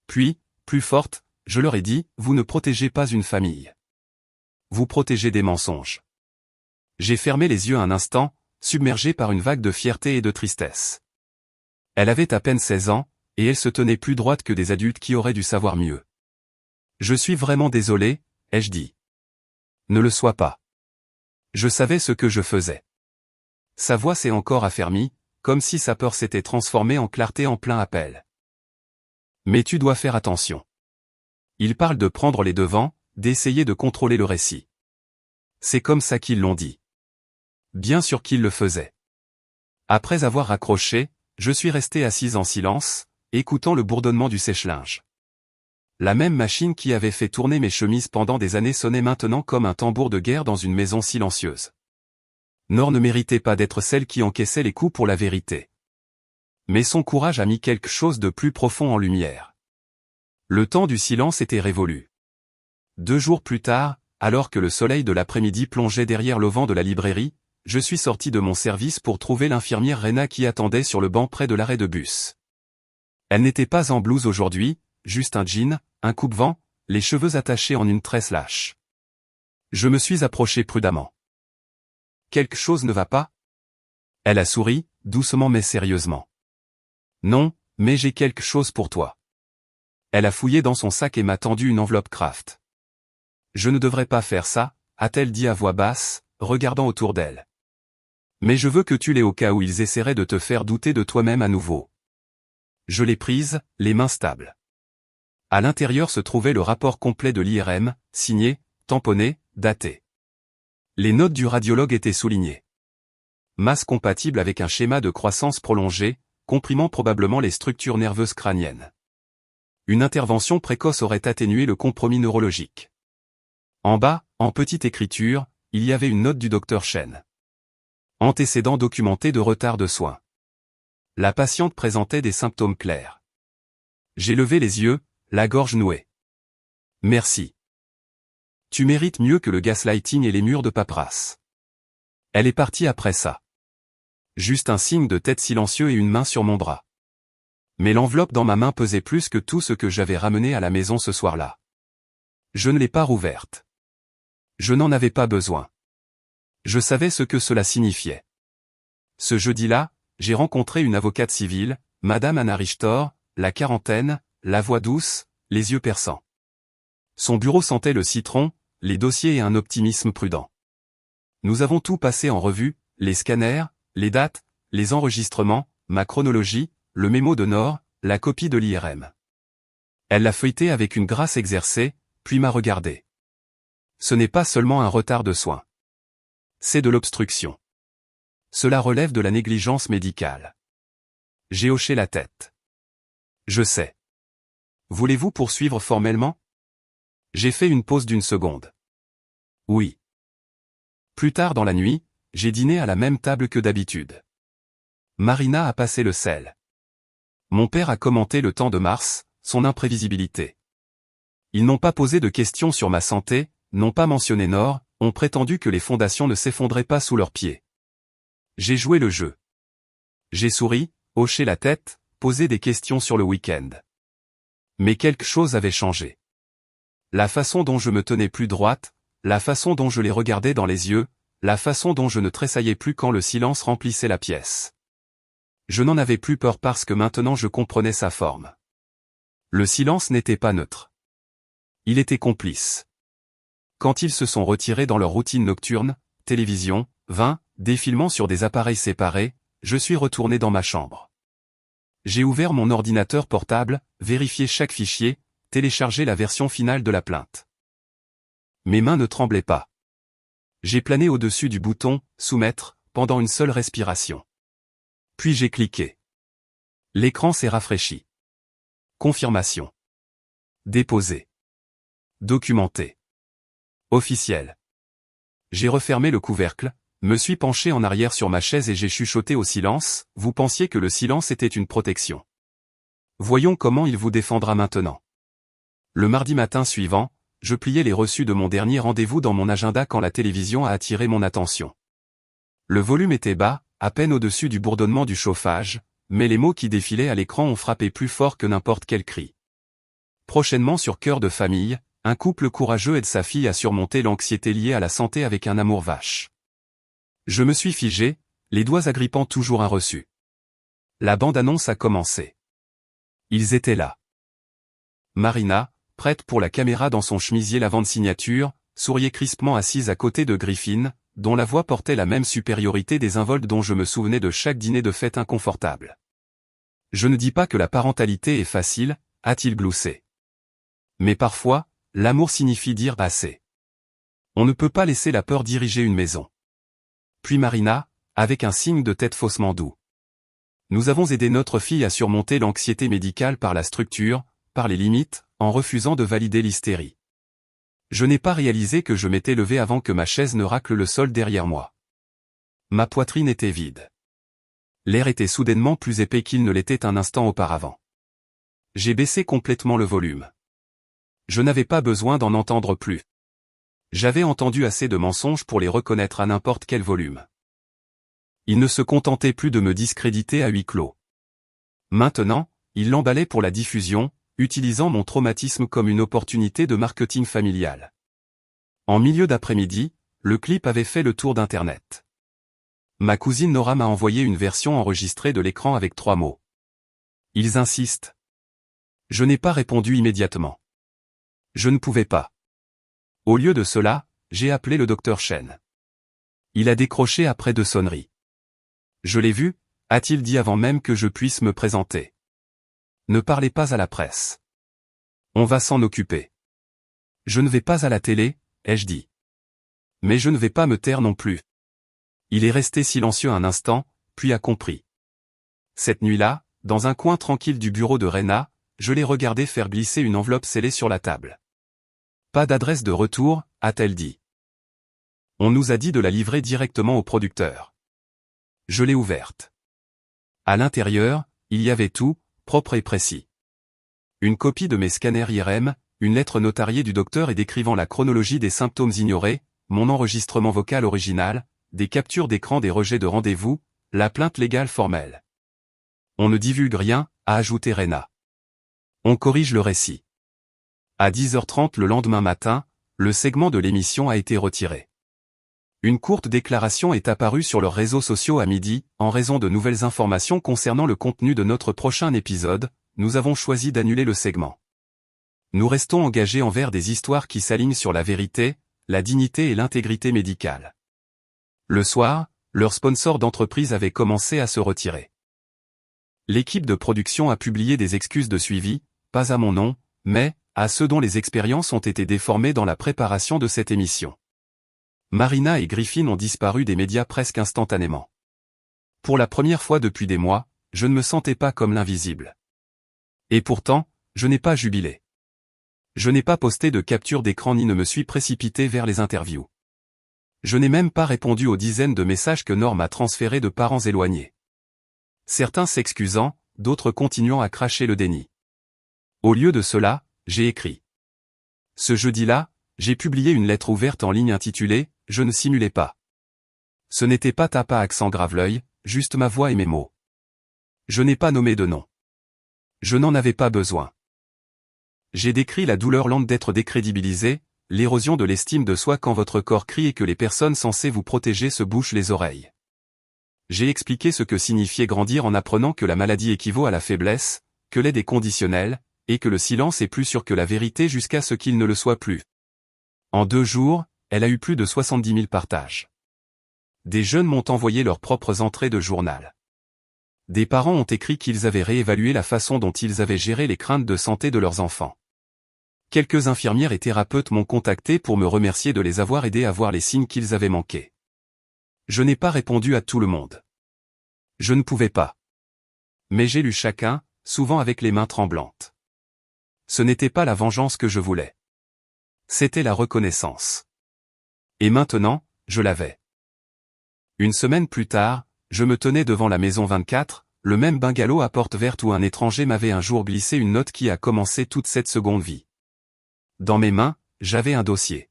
Puis, plus forte, je leur ai dit, vous ne protégez pas une famille. Vous protégez des mensonges. J'ai fermé les yeux un instant, submergé par une vague de fierté et de tristesse. Elle avait à peine 16 ans, et elle se tenait plus droite que des adultes qui auraient dû savoir mieux. Je suis vraiment désolé, ai-je dit. Ne le sois pas. Je savais ce que je faisais. Sa voix s'est encore affermie, comme si sa peur s'était transformée en clarté en plein appel. Mais tu dois faire attention. Ils parlent de prendre les devants, d'essayer de contrôler le récit. C'est comme ça qu'ils l'ont dit. Bien sûr qu'ils le faisaient. Après avoir raccroché, je suis resté assise en silence, écoutant le bourdonnement du sèche-linge. La même machine qui avait fait tourner mes chemises pendant des années sonnait maintenant comme un tambour de guerre dans une maison silencieuse. Nor ne méritait pas d'être celle qui encaissait les coups pour la vérité. Mais son courage a mis quelque chose de plus profond en lumière. Le temps du silence était révolu. 2 jours plus tard, alors que le soleil de l'après-midi plongeait derrière l'auvent de la librairie, je suis sorti de mon service pour trouver l'infirmière Rena qui attendait sur le banc près de l'arrêt de bus. Elle n'était pas en blouse aujourd'hui, juste un jean, un coupe-vent, les cheveux attachés en une tresse lâche. Je me suis approché prudemment. Quelque chose ne va pas? Elle a souri, doucement mais sérieusement. Non, mais j'ai quelque chose pour toi. Elle a fouillé dans son sac et m'a tendu une enveloppe Kraft. Je ne devrais pas faire ça, a-t-elle dit à voix basse, regardant autour d'elle. Mais je veux que tu l'aies au cas où ils essaieraient de te faire douter de toi-même à nouveau. Je l'ai prise, les mains stables. À l'intérieur se trouvait le rapport complet de l'IRM, signé, tamponné, daté. Les notes du radiologue étaient soulignées. Masse compatible avec un schéma de croissance prolongée, comprimant probablement les structures nerveuses crâniennes. Une intervention précoce aurait atténué le compromis neurologique. En bas, en petite écriture, il y avait une note du docteur Chen. Antécédent documenté de retard de soins. La patiente présentait des symptômes clairs. J'ai levé les yeux, la gorge nouée. Merci. Tu mérites mieux que le gaslighting et les murs de paperasse. Elle est partie après ça. Juste un signe de tête silencieux et une main sur mon bras. Mais l'enveloppe dans ma main pesait plus que tout ce que j'avais ramené à la maison ce soir-là. Je ne l'ai pas rouverte. Je n'en avais pas besoin. Je savais ce que cela signifiait. Ce jeudi-là, j'ai rencontré une avocate civile, Madame Anna Richter, la quarantaine, la voix douce, les yeux perçants. Son bureau sentait le citron, les dossiers et un optimisme prudent. Nous avons tout passé en revue, les scanners, les dates, les enregistrements, ma chronologie, le mémo de Nord, la copie de l'IRM. Elle l'a feuilleté avec une grâce exercée, puis m'a regardé. Ce n'est pas seulement un retard de soins. C'est de l'obstruction. Cela relève de la négligence médicale. J'ai hoché la tête. Je sais. Voulez-vous poursuivre formellement? J'ai fait une pause d'1 seconde. Oui. Plus tard dans la nuit, j'ai dîné à la même table que d'habitude. Marina a passé le sel. Mon père a commenté le temps de mars, son imprévisibilité. Ils n'ont pas posé de questions sur ma santé, n'ont pas mentionné Nord, ont prétendu que les fondations ne s'effondraient pas sous leurs pieds. J'ai joué le jeu. J'ai souri, hoché la tête, posé des questions sur le week-end. Mais quelque chose avait changé. La façon dont je me tenais plus droite, la façon dont je les regardais dans les yeux, la façon dont je ne tressaillais plus quand le silence remplissait la pièce. Je n'en avais plus peur parce que maintenant je comprenais sa forme. Le silence n'était pas neutre. Il était complice. Quand ils se sont retirés dans leur routine nocturne, télévision, vin, défilement sur des appareils séparés, je suis retourné dans ma chambre. J'ai ouvert mon ordinateur portable, vérifié chaque fichier, téléchargé la version finale de la plainte. Mes mains ne tremblaient pas. J'ai plané au-dessus du bouton « Soumettre » pendant une seule respiration. Puis j'ai cliqué. L'écran s'est rafraîchi. Confirmation. Déposé. Documenté. Officiel. J'ai refermé le couvercle, me suis penché en arrière sur ma chaise et j'ai chuchoté au silence, vous pensiez que le silence était une protection. Voyons comment il vous défendra maintenant. Le mardi matin suivant, je pliais les reçus de mon dernier rendez-vous dans mon agenda quand la télévision a attiré mon attention. Le volume était bas, à peine au-dessus du bourdonnement du chauffage, mais les mots qui défilaient à l'écran ont frappé plus fort que n'importe quel cri. Prochainement sur Cœur de famille, un couple courageux aide sa fille à surmonter l'anxiété liée à la santé avec un amour vache. Je me suis figé, les doigts agrippant toujours un reçu. La bande-annonce a commencé. Ils étaient là. Marina, prête pour la caméra dans son chemisier lavande-signature, souriait crispement assise à côté de Griffin, dont la voix portait la même supériorité désinvolte dont je me souvenais de chaque dîner de fête inconfortable. Je ne dis pas que la parentalité est facile, a-t-il gloussé. Mais parfois, l'amour signifie dire assez. On ne peut pas laisser la peur diriger une maison. Puis Marina, avec un signe de tête faussement doux. Nous avons aidé notre fille à surmonter l'anxiété médicale par la structure, par les limites, en refusant de valider l'hystérie. Je n'ai pas réalisé que je m'étais levé avant que ma chaise ne racle le sol derrière moi. Ma poitrine était vide. L'air était soudainement plus épais qu'il ne l'était un instant auparavant. J'ai baissé complètement le volume. Je n'avais pas besoin d'en entendre plus. J'avais entendu assez de mensonges pour les reconnaître à n'importe quel volume. Il ne se contentait plus de me discréditer à huis clos. Maintenant, il l'emballait pour la diffusion, utilisant mon traumatisme comme une opportunité de marketing familial. En milieu d'après-midi, le clip avait fait le tour d'Internet. Ma cousine Nora m'a envoyé une version enregistrée de l'écran avec 3 mots. Ils insistent. Je n'ai pas répondu immédiatement. Je ne pouvais pas. Au lieu de cela, j'ai appelé le docteur Chen. Il a décroché après 2 sonneries. Je l'ai vu, a-t-il dit avant même que je puisse me présenter. Ne parlez pas à la presse. On va s'en occuper. Je ne vais pas à la télé, ai-je dit. Mais je ne vais pas me taire non plus. Il est resté silencieux un instant, puis a compris. Cette nuit-là, dans un coin tranquille du bureau de Rena, je l'ai regardé faire glisser une enveloppe scellée sur la table. Pas d'adresse de retour, a-t-elle dit. On nous a dit de la livrer directement au producteur. Je l'ai ouverte. À l'intérieur, il y avait tout, propre et précis. Une copie de mes scanners IRM, une lettre notariée du docteur et décrivant la chronologie des symptômes ignorés, mon enregistrement vocal original, des captures d'écran des rejets de rendez-vous, la plainte légale formelle. On ne divulgue rien, a ajouté Rena. On corrige le récit. À 10h30 le lendemain matin, le segment de l'émission a été retiré. Une courte déclaration est apparue sur leurs réseaux sociaux à midi, en raison de nouvelles informations concernant le contenu de notre prochain épisode, nous avons choisi d'annuler le segment. Nous restons engagés envers des histoires qui s'alignent sur la vérité, la dignité et l'intégrité médicale. Le soir, leur sponsor d'entreprise avait commencé à se retirer. L'équipe de production a publié des excuses de suivi, pas à mon nom, mais à ceux dont les expériences ont été déformées dans la préparation de cette émission. Marina et Griffin ont disparu des médias presque instantanément. Pour la première fois depuis des mois, je ne me sentais pas comme l'invisible. Et pourtant, je n'ai pas jubilé. Je n'ai pas posté de capture d'écran ni ne me suis précipité vers les interviews. Je n'ai même pas répondu aux dizaines de messages que Norm a transférés de parents éloignés. Certains s'excusant, d'autres continuant à cracher le déni. Au lieu de cela, j'ai écrit. Ce jeudi-là, j'ai publié une lettre ouverte en ligne intitulée « Je ne simulais pas ». Ce n'était pas tape à accent grave-l'œil, juste ma voix et mes mots. Je n'ai pas nommé de nom. Je n'en avais pas besoin. J'ai décrit la douleur lente d'être décrédibilisé, l'érosion de l'estime de soi quand votre corps crie et que les personnes censées vous protéger se bouchent les oreilles. J'ai expliqué ce que signifiait grandir en apprenant que la maladie équivaut à la faiblesse, que l'aide est conditionnelle, et que le silence est plus sûr que la vérité jusqu'à ce qu'il ne le soit plus. En 2 jours, elle a eu plus de 70 000 partages. Des jeunes m'ont envoyé leurs propres entrées de journal. Des parents ont écrit qu'ils avaient réévalué la façon dont ils avaient géré les craintes de santé de leurs enfants. Quelques infirmières et thérapeutes m'ont contacté pour me remercier de les avoir aidés à voir les signes qu'ils avaient manqués. Je n'ai pas répondu à tout le monde. Je ne pouvais pas. Mais j'ai lu chacun, souvent avec les mains tremblantes. Ce n'était pas la vengeance que je voulais. C'était la reconnaissance. Et maintenant, je l'avais. Une semaine plus tard, je me tenais devant la maison 24, le même bungalow à porte verte où un étranger m'avait un jour glissé une note qui a commencé toute cette seconde vie. Dans mes mains, j'avais un dossier.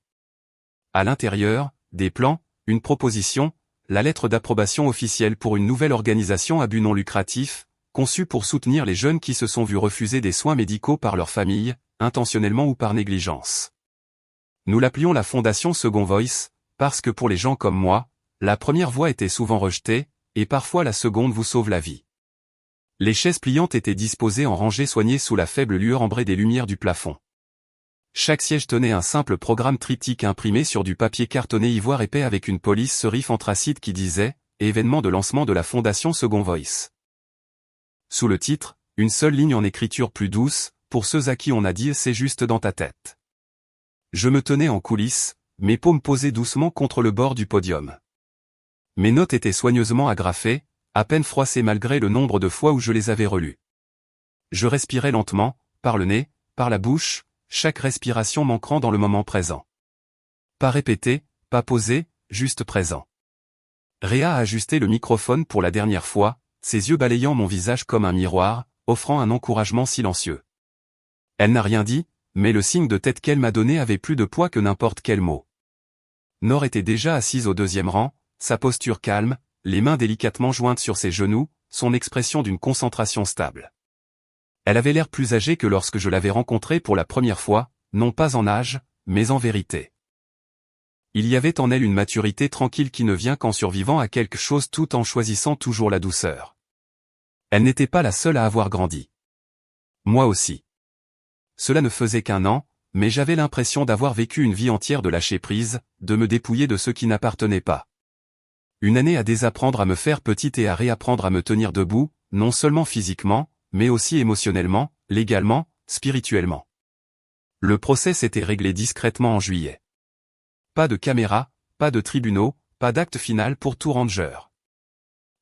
À l'intérieur, des plans, une proposition, la lettre d'approbation officielle pour une nouvelle organisation à but non lucratif, conçue pour soutenir les jeunes qui se sont vus refuser des soins médicaux par leur famille, intentionnellement ou par négligence. Nous l'appelions la Fondation Second Voice, parce que pour les gens comme moi, la première voix était souvent rejetée, et parfois la seconde vous sauve la vie. Les chaises pliantes étaient disposées en rangées soignées sous la faible lueur ambrée des lumières du plafond. Chaque siège tenait un simple programme triptyque imprimé sur du papier cartonné ivoire épais avec une police serif anthracite qui disait « Événement de lancement de la Fondation Second Voice ». Sous le titre, une seule ligne en écriture plus douce, pour ceux à qui on a dit c'est juste dans ta tête. Je me tenais en coulisses, mes paumes posées doucement contre le bord du podium. Mes notes étaient soigneusement agrafées, à peine froissées malgré le nombre de fois où je les avais relues. Je respirais lentement, par le nez, par la bouche, chaque respiration m'ancrant dans le moment présent. Pas répété, pas posé, juste présent. Réa a ajusté le microphone pour la dernière fois, ses yeux balayant mon visage comme un miroir, offrant un encouragement silencieux. Elle n'a rien dit, mais le signe de tête qu'elle m'a donné avait plus de poids que n'importe quel mot. Nor était déjà assise au deuxième rang, sa posture calme, les mains délicatement jointes sur ses genoux, son expression d'une concentration stable. Elle avait l'air plus âgée que lorsque je l'avais rencontrée pour la première fois, non pas en âge, mais en vérité. Il y avait en elle une maturité tranquille qui ne vient qu'en survivant à quelque chose tout en choisissant toujours la douceur. Elle n'était pas la seule à avoir grandi. Moi aussi. Cela ne faisait qu'un an, mais j'avais l'impression d'avoir vécu une vie entière de lâcher prise, de me dépouiller de ce qui n'appartenait pas. Une année à désapprendre à me faire petite et à réapprendre à me tenir debout, non seulement physiquement, mais aussi émotionnellement, légalement, spirituellement. Le procès s'était réglé discrètement en juillet. Pas de caméra, pas de tribunaux, pas d'acte final pour tout ranger.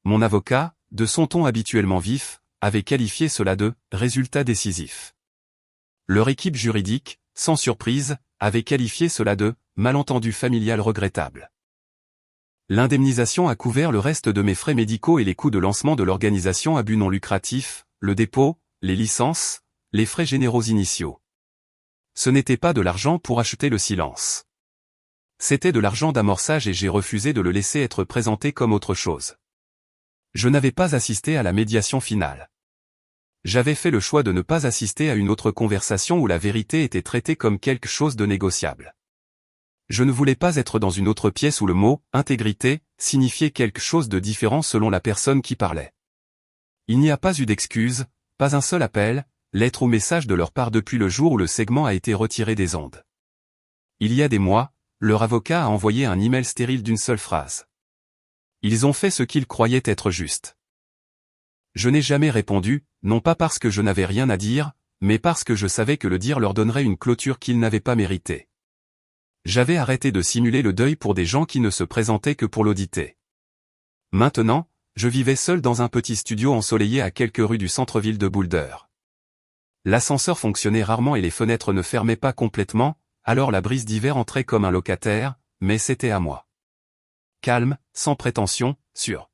Mon avocat, de son ton habituellement vif, avait qualifié cela de « résultat décisif ». Leur équipe juridique, sans surprise, avait qualifié cela de « malentendu familial regrettable ». L'indemnisation a couvert le reste de mes frais médicaux et les coûts de lancement de l'organisation à but non lucratif, le dépôt, les licences, les frais généraux initiaux. Ce n'était pas de l'argent pour acheter le silence. C'était de l'argent d'amorçage et j'ai refusé de le laisser être présenté comme autre chose. Je n'avais pas assisté à la médiation finale. J'avais fait le choix de ne pas assister à une autre conversation où la vérité était traitée comme quelque chose de négociable. Je ne voulais pas être dans une autre pièce où le mot « intégrité » signifiait quelque chose de différent selon la personne qui parlait. Il n'y a pas eu d'excuse, pas un seul appel, lettre ou message de leur part depuis le jour où le segment a été retiré des ondes. Il y a des mois, leur avocat a envoyé un email stérile d'une seule phrase. Ils ont fait ce qu'ils croyaient être juste. Je n'ai jamais répondu, non pas parce que je n'avais rien à dire, mais parce que je savais que le dire leur donnerait une clôture qu'ils n'avaient pas méritée. J'avais arrêté de simuler le deuil pour des gens qui ne se présentaient que pour l'auditer. Maintenant, je vivais seul dans un petit studio ensoleillé à quelques rues du centre-ville de Boulder. L'ascenseur fonctionnait rarement et les fenêtres ne fermaient pas complètement, alors la brise d'hiver entrait comme un locataire, mais c'était à moi. Calme, sans prétention, sûr.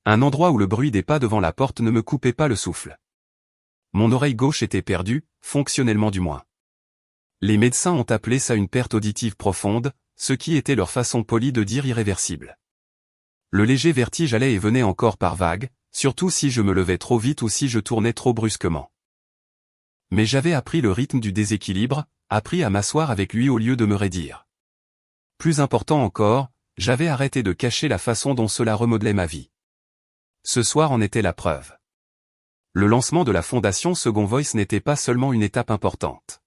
Un endroit où le bruit des pas devant la porte ne me coupait pas le souffle. Mon oreille gauche était perdue, fonctionnellement du moins. Les médecins ont appelé ça une perte auditive profonde, ce qui était leur façon polie de dire irréversible. Le léger vertige allait et venait encore par vagues, surtout si je me levais trop vite ou si je tournais trop brusquement. Mais j'avais appris le rythme du déséquilibre, appris à m'asseoir avec lui au lieu de me raidir. Plus important encore, j'avais arrêté de cacher la façon dont cela remodelait ma vie. Ce soir en était la preuve. Le lancement de la fondation Second Voice n'était pas seulement une étape importante.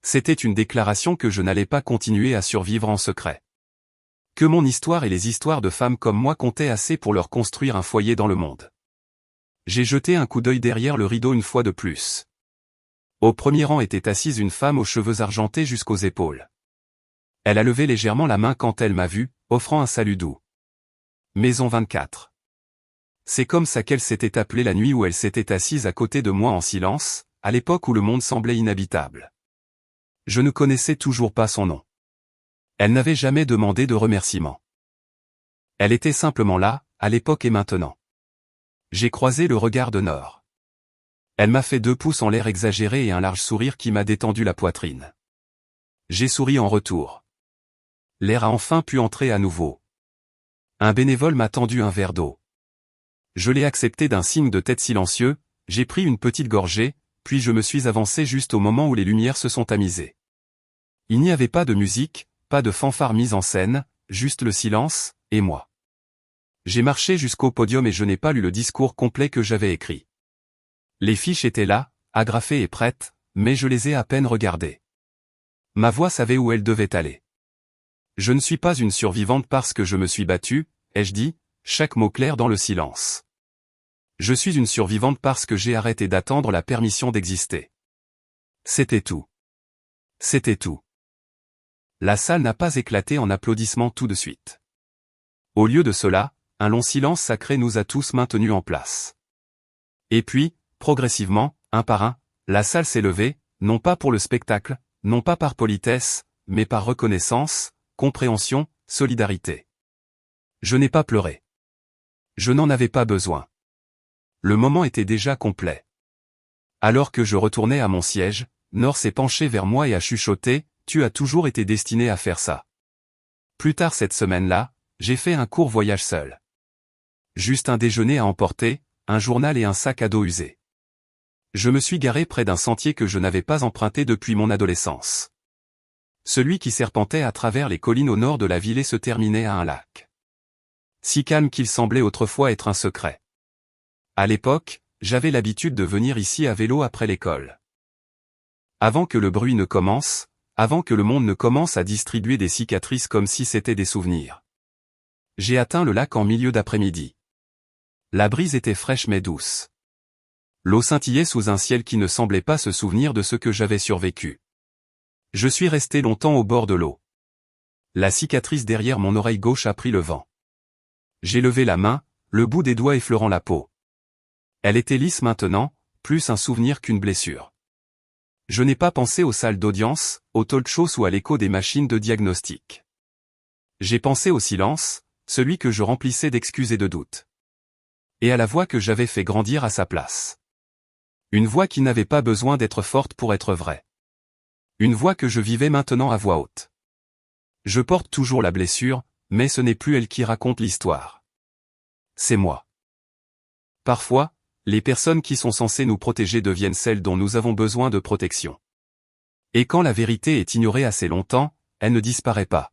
C'était une déclaration que je n'allais pas continuer à survivre en secret. Que mon histoire et les histoires de femmes comme moi comptaient assez pour leur construire un foyer dans le monde. J'ai jeté un coup d'œil derrière le rideau une fois de plus. Au premier rang était assise une femme aux cheveux argentés jusqu'aux épaules. Elle a levé légèrement la main quand elle m'a vu, offrant un salut doux. Maison 24. C'est comme ça qu'elle s'était appelée la nuit où elle s'était assise à côté de moi en silence, à l'époque où le monde semblait inhabitable. Je ne connaissais toujours pas son nom. Elle n'avait jamais demandé de remerciement. Elle était simplement là, à l'époque et maintenant. J'ai croisé le regard de Nor. Elle m'a fait 2 pouces en l'air exagéré et un large sourire qui m'a détendu la poitrine. J'ai souri en retour. L'air a enfin pu entrer à nouveau. Un bénévole m'a tendu un verre d'eau. Je l'ai accepté d'un signe de tête silencieux, j'ai pris une petite gorgée, puis je me suis avancé juste au moment où les lumières se sont tamisées. Il n'y avait pas de musique, pas de fanfare mise en scène, juste le silence, et moi. J'ai marché jusqu'au podium et je n'ai pas lu le discours complet que j'avais écrit. Les fiches étaient là, agrafées et prêtes, mais je les ai à peine regardées. Ma voix savait où elle devait aller. Je ne suis pas une survivante parce que je me suis battue, ai-je dit, chaque mot clair dans le silence. Je suis une survivante parce que j'ai arrêté d'attendre la permission d'exister. C'était tout. C'était tout. La salle n'a pas éclaté en applaudissements tout de suite. Au lieu de cela, un long silence sacré nous a tous maintenus en place. Et puis, progressivement, un par un, la salle s'est levée, non pas pour le spectacle, non pas par politesse, mais par reconnaissance, compréhension, solidarité. Je n'ai pas pleuré. Je n'en avais pas besoin. Le moment était déjà complet. Alors que je retournais à mon siège, Nor s'est penché vers moi et a chuchoté, « Tu as toujours été destiné à faire ça. » Plus tard cette semaine-là, j'ai fait un court voyage seul. Juste un déjeuner à emporter, un journal et un sac à dos usé. Je me suis garé près d'un sentier que je n'avais pas emprunté depuis mon adolescence. Celui qui serpentait à travers les collines au nord de la ville et se terminait à un lac. Si calme qu'il semblait autrefois être un secret. À l'époque, j'avais l'habitude de venir ici à vélo après l'école. Avant que le bruit ne commence, avant que le monde ne commence à distribuer des cicatrices comme si c'était des souvenirs. J'ai atteint le lac en milieu d'après-midi. La brise était fraîche mais douce. L'eau scintillait sous un ciel qui ne semblait pas se souvenir de ce que j'avais survécu. Je suis resté longtemps au bord de l'eau. La cicatrice derrière mon oreille gauche a pris le vent. J'ai levé la main, le bout des doigts effleurant la peau. Elle était lisse maintenant, plus un souvenir qu'une blessure. Je n'ai pas pensé aux salles d'audience, aux talk-shows ou à l'écho des machines de diagnostic. J'ai pensé au silence, celui que je remplissais d'excuses et de doutes. Et à la voix que j'avais fait grandir à sa place. Une voix qui n'avait pas besoin d'être forte pour être vraie. Une voix que je vivais maintenant à voix haute. Je porte toujours la blessure, mais ce n'est plus elle qui raconte l'histoire. C'est moi. Parfois, les personnes qui sont censées nous protéger deviennent celles dont nous avons besoin de protection. Et quand la vérité est ignorée assez longtemps, elle ne disparaît pas.